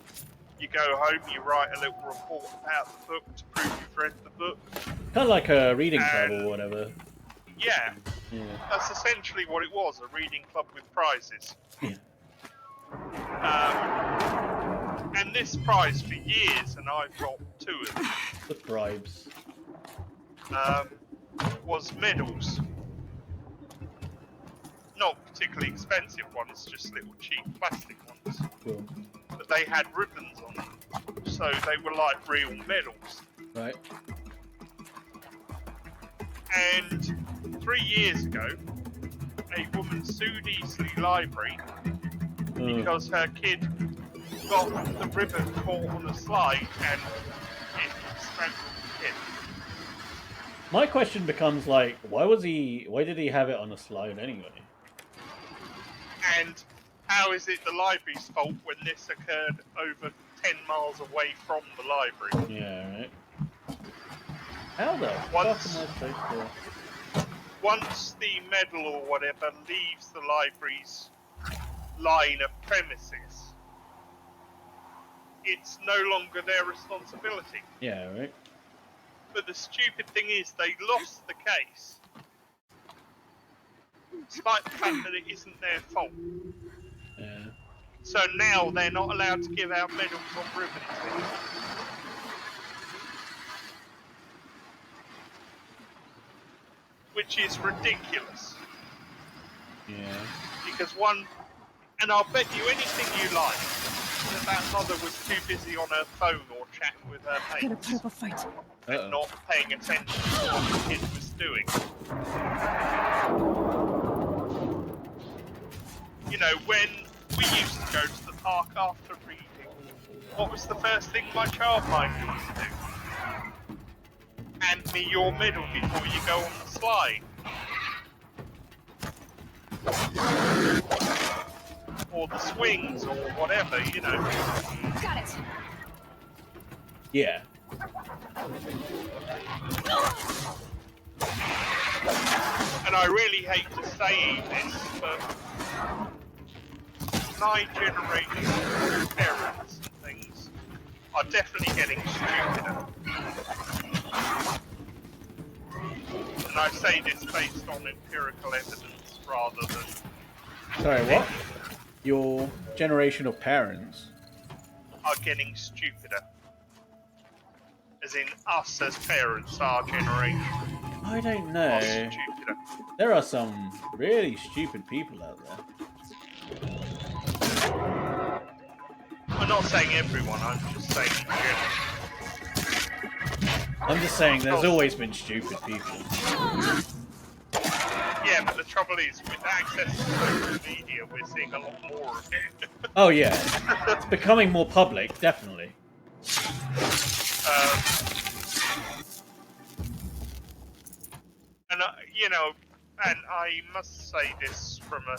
you go home, you write a little report about the book to prove you've read the book. Kind of like a reading club or whatever. Yeah. That's essentially what it was, a reading club with prizes. Yeah. And this prize for years, and I've got 2 of them. The bribes. Was medals. Not particularly expensive ones, just little cheap plastic ones. Cool. But they had ribbons on them, so they were like real medals. Right. And 3 years ago, a woman sued Eastleigh Library because her kid got the ribbon caught on a slide and it strangled the kid. My question becomes like, why did he have it on a slide anyway? And how is it the library's fault when this occurred over 10 miles away from the library? Yeah, right. How the fuck am I supposed to... Once the medal or whatever leaves the library's line of premises, it's no longer their responsibility. Yeah, right. But the stupid thing is, they lost the case, despite the fact that it isn't their fault. Yeah. So now they're not allowed to give out medals on ribbons anymore. Which is ridiculous. Yeah. Because and I'll bet you anything you like, that mother was too busy on her phone or chatting with her mates. Gotta put up a fight. And not paying attention to what the kid was doing. You know, when we used to go to the park after reading, what was the first thing my childminder used to do? Hand me your medal before you go on the slide. Or the swings, or whatever, you know. Got it. Yeah. And I really hate to say this, but my generation of parents and things are definitely getting stupider. And I say this based on empirical evidence rather than... Sorry, what? Your generation of parents are getting stupider. As in, us as parents, our generation. I don't know. Are stupider. There are some really stupid people out there. I'm not saying everyone, I'm just saying in general. I'm just saying there's always been stupid people. Yeah, but the trouble is, with access to social media, we're seeing a lot more of it. Oh yeah, it's becoming more public, definitely. And you know, and I must say this from a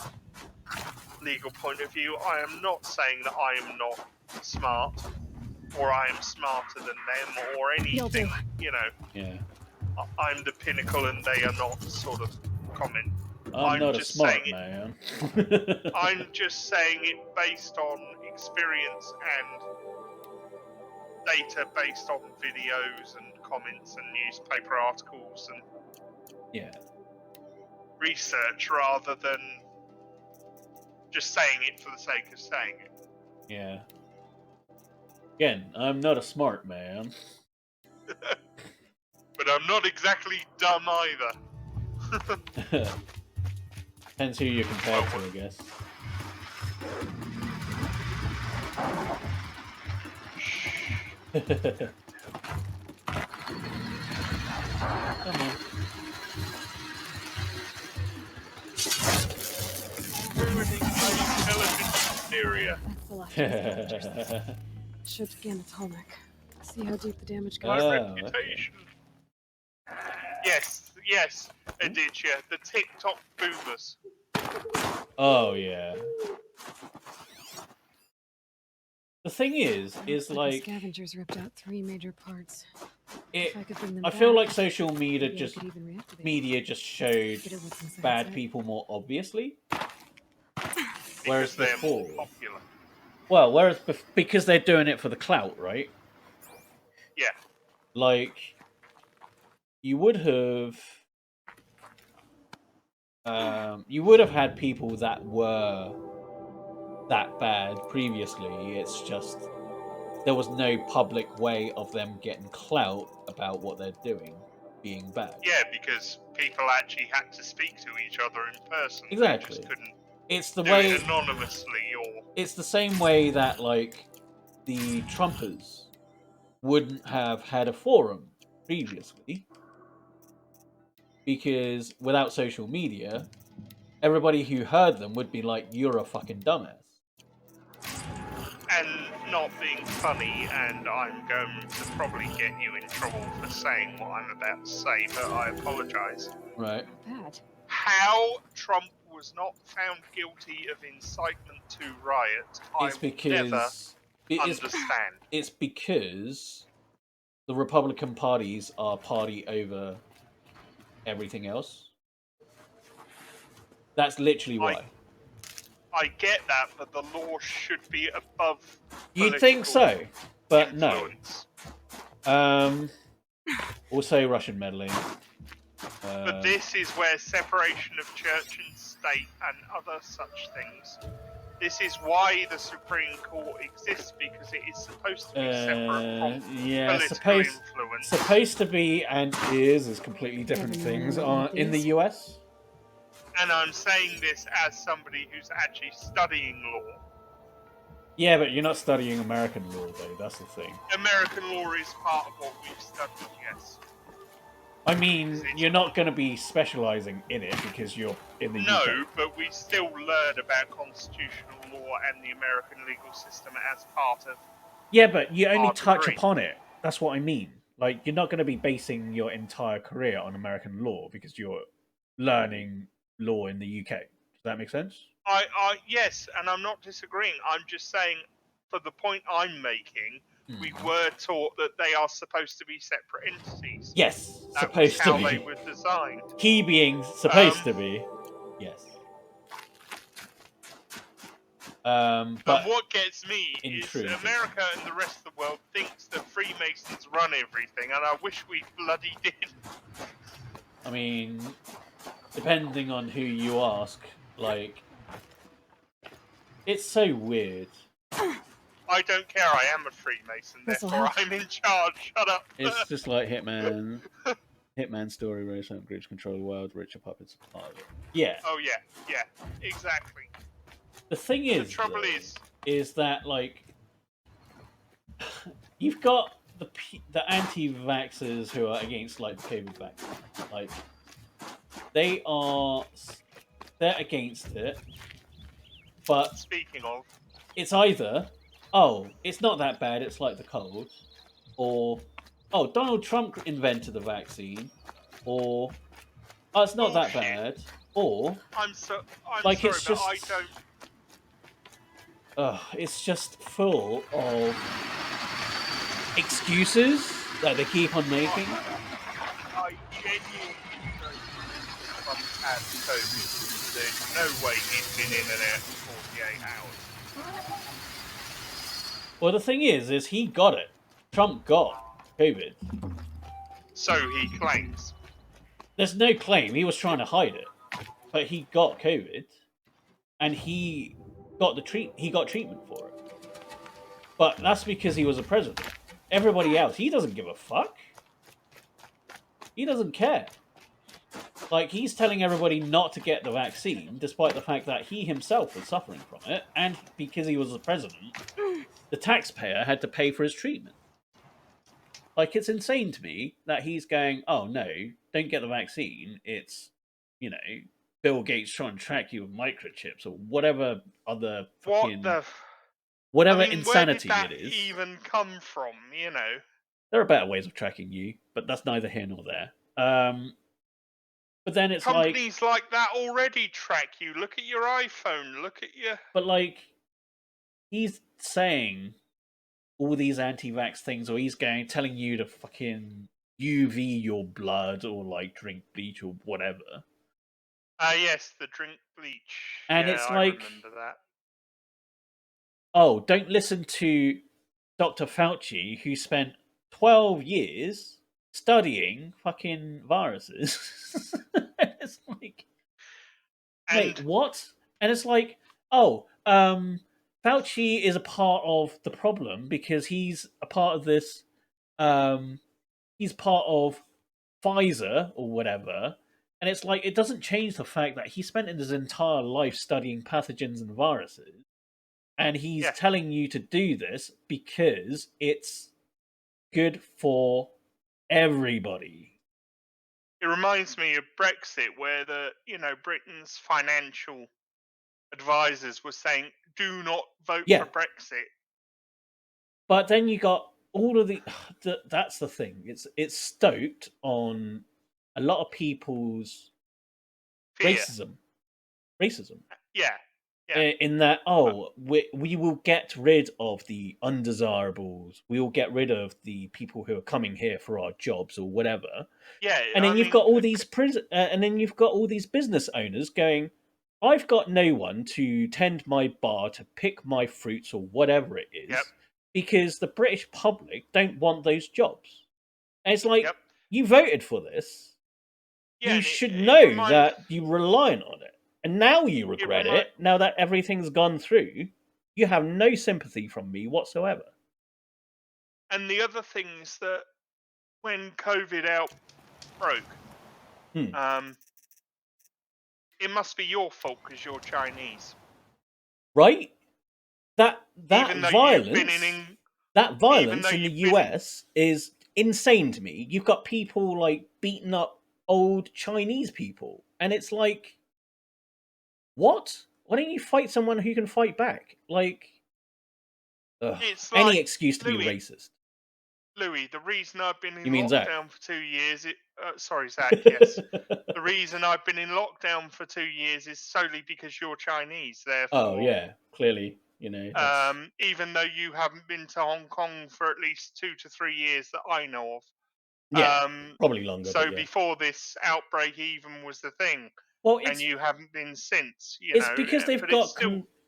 legal point of view, I am not saying that I am not smart, or I am smarter than them, or anything, you know. Yeah. I'm the pinnacle and they are not, sort of comment. I'm not just a smart man. I'm just saying it based on experience and data based on videos and comments and newspaper articles and research rather than just saying it for the sake of saying it. Yeah. Again, I'm not a smart man. But I'm not exactly dumb either. Depends who you compare to, I guess. Come on. Ruining my intelligence area. Should scan its hallmark. See how deep the damage goes. My reputation. Okay. Yes, Aditya, the TikTok boomers. Oh yeah. The thing is like the scavengers ripped out 3 major parts. I feel like social media just showed bad people more obviously. Whereas before, popular. Well, because they're doing it for the clout, right? Yeah. Like you would have had people that were that bad previously. It's just there was no public way of them getting clout about what they're doing being bad. Yeah, because people actually had to speak to each other in person. Exactly. They just couldn't it's the do way it anonymously or... It's the same way that like the Trumpers wouldn't have had a forum previously. Because without social media, everybody who heard them would be like, you're a fucking dumbass. And not being funny, and I'm going to probably get you in trouble for saying what I'm about to say, but I apologise. Right. Bad. How Trump was not found guilty of incitement to riot, I will never understand. It's because the Republican parties are party over everything else. That's literally why. I get that, but the law should be above. You'd think so, but influence. No. Also Russian meddling. But this is where separation of church and state and other such things. This is why the Supreme Court exists, because it is supposed to be separate from political influence. Supposed to be and is completely different things in the US. And I'm saying this as somebody who's actually studying law. Yeah, but you're not studying American law, though. That's the thing. American law is part of what we've studied, yes. I mean, you're not going to be specialising in it because you're in the UK. No, but we still learn about constitutional law and the American legal system as part of... Yeah, but you only touch upon it. That's what I mean. Like, you're not going to be basing your entire career on American law because you're learning law in the UK. Does that make sense? Yes, and I'm not disagreeing. I'm just saying, for the point I'm making, we were taught that they are supposed to be separate entities. Yes, that was how they were designed. Key being supposed to be. Yes. But what gets me in is truth, America and the rest of the world thinks that Freemasons run everything, and I wish we bloody did. I mean, depending on who you ask, like, it's so weird. I don't care. I am a Freemason, therefore I'm in charge. Shut up. It's just like Hitman. Hitman story where some groups control the world, richer puppets are part of it. Yeah. Oh yeah, exactly. The thing is, the trouble though, is that like you've got the anti-vaxxers who are against like the COVID vaccine, like they're against it, but speaking of, it's either it's not that bad, it's like the cold, or Donald Trump invented the vaccine, or it's not that bad, or I'm like sorry, it's but just I don't. It's just full of excuses that they keep on making. I genuinely don't think Trump had COVID. There's no way he's been in and out in 48 hours. Well, the thing is he got it. Trump got COVID. So he claims. There's no claim. He was trying to hide it. But he got COVID. And he got treatment for it. But that's because he was a president. Everybody else, he doesn't give a fuck. He doesn't care. Like, he's telling everybody not to get the vaccine, despite the fact that he himself was suffering from it, and because he was the president, the taxpayer had to pay for his treatment. Like, it's insane to me that he's going, oh no, don't get the vaccine. It's, Bill Gates trying to track you with microchips or whatever other fucking... Whatever insanity where did that it is. even come from, There are better ways of tracking you, but that's neither here nor there. But then it's companies like that already track you. Look at your iPhone. Look at your. But like, he's saying all these anti-vax things, or he's telling you to fucking UV your blood, or like drink bleach or whatever. Yes, the drink bleach. And yeah, it's I like, remember that. Oh, don't listen to Dr. Fauci, who spent 12 years studying fucking viruses. It's like, wait, what? And it's like, Fauci is a part of the problem because he's a part of this. He's part of Pfizer or whatever. And it's like, it doesn't change the fact that he spent his entire life studying pathogens and viruses. And he's telling you to do this because it's good for everybody. It reminds me of Brexit, where Britain's financial advisors were saying, "Do not vote for Brexit." But then you got all of that's the thing. It's stoked on a lot of people's fear. Racism. Yeah. In that, we will get rid of the undesirables. We will get rid of the people who are coming here for our jobs or whatever. Yeah, and then you've got all these and then you've got all these business owners going, I've got no one to tend my bar, to pick my fruits or whatever it is, because the British public don't want those jobs. And it's like, you voted for this. You should know that you're relying on it. And now you regret it. Now that everything's gone through, you have no sympathy from me whatsoever. And the other things that when COVID out broke, it must be your fault because you're Chinese, right? That violence, in the US is insane to me. You've got people like beating up old Chinese people, and it's like, what? Why don't you fight someone who can fight back? Like, it's any like, excuse to be racist. Louis, the reason I've been in You mean Zach? lockdown for 2 years... sorry, Zach, yes. The reason I've been in lockdown for 2 years is solely because you're Chinese, therefore... Oh, yeah, clearly, even though you haven't been to Hong Kong for at least 2 to 3 years that I know of. Yeah, probably longer. So before this outbreak even was the thing, well, and you haven't been since, it's because they've got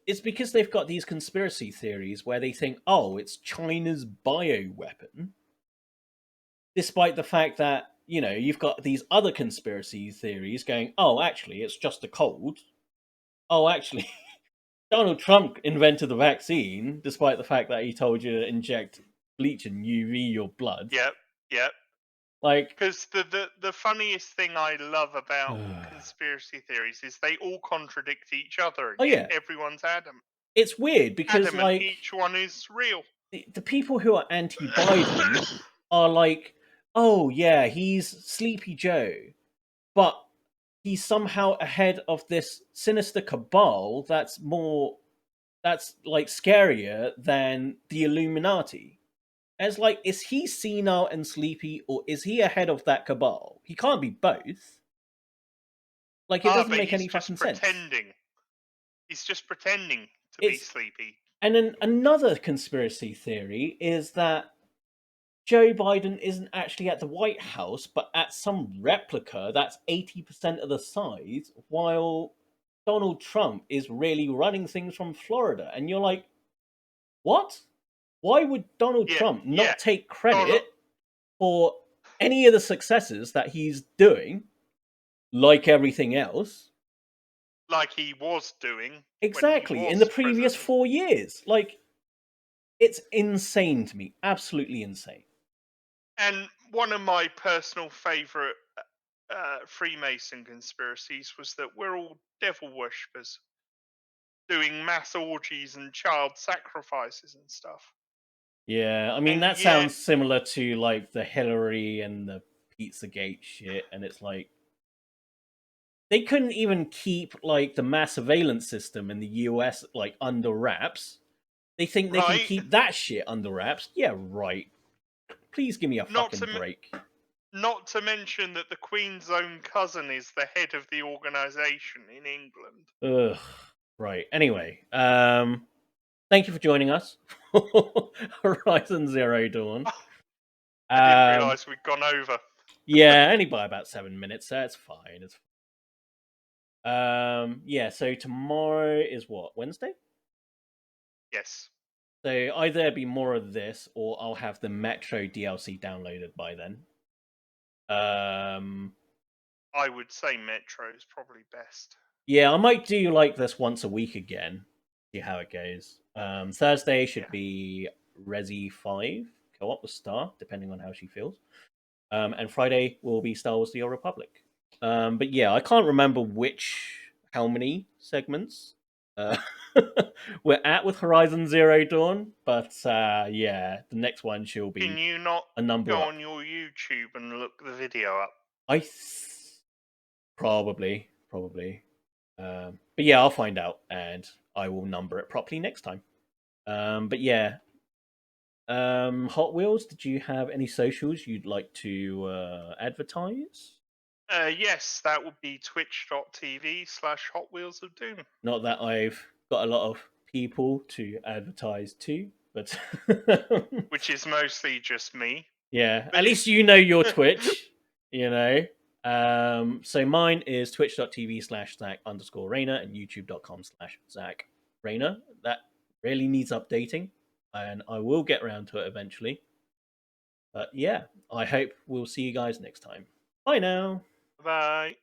it's because they've got these conspiracy theories where they think, oh, it's China's bioweapon, despite the fact that, you know, you've got these other conspiracy theories going, oh, actually, it's just a cold. Oh, actually, Donald Trump invented the vaccine, despite the fact that he told you to inject bleach and UV your blood. Yep. Like, because the funniest thing I love about conspiracy theories is they all contradict each other, and yet everyone's adamant. It's weird because, like, each one is real. The people who are anti-Biden are like, oh yeah, he's Sleepy Joe, but he's somehow ahead of this sinister cabal that's like scarier than the Illuminati. And it's like, is he senile and sleepy, or is he ahead of that cabal? He can't be both. Like, it doesn't make any fucking sense. He's just pretending to be sleepy. And then another conspiracy theory is that Joe Biden isn't actually at the White House, but at some replica that's 80% of the size, while Donald Trump is really running things from Florida. And you're like, what? Why would Donald Trump not take credit for any of the successes that he's doing, like everything else? Like he was doing. Exactly, in the previous 4 years. Like, it's insane to me. Absolutely insane. And one of my personal favourite Freemason conspiracies was that we're all devil worshippers doing mass orgies and child sacrifices and stuff. Yeah, I mean, that sounds similar to, like, the Hillary and the Pizzagate shit, and it's like, they couldn't even keep, like, the mass surveillance system in the US, like, under wraps. They think they can keep that shit under wraps? Yeah, right. Please give me a fucking break. Not to mention that the Queen's own cousin is the head of the organisation in England. Ugh. Right. Anyway, thank you for joining us. Horizon Zero Dawn. I didn't realise we'd gone over. Yeah, only by about 7 minutes. That's fine. It's yeah, so tomorrow is what? Wednesday? Yes. So either there'll be more of this, or I'll have the Metro DLC downloaded by then. I would say Metro is probably best. Yeah, I might do like this once a week again. See how it goes. Thursday should be Resi 5 co-op with Star, depending on how she feels. And Friday will be Star Wars: The Old Republic. But yeah, I can't remember how many segments we're at with Horizon Zero Dawn, but yeah, the next one she'll be. Can you not a number go up. on your YouTube and look the video up? Probably. But yeah, I'll find out and I will number it properly next time. But yeah, Hot Wheels, did you have any socials you'd like to advertise? Yes, that would be twitch.tv/HotWheelsofDoom. Not that I've got a lot of people to advertise to, but which is mostly just me. Yeah, at least you know your Twitch, you know. So mine is twitch.tv/Zach_Rainer and youtube.com/ZachRainer. That really needs updating, and I will get around to it eventually. But yeah, I hope we'll see you guys next time. Bye now. Bye.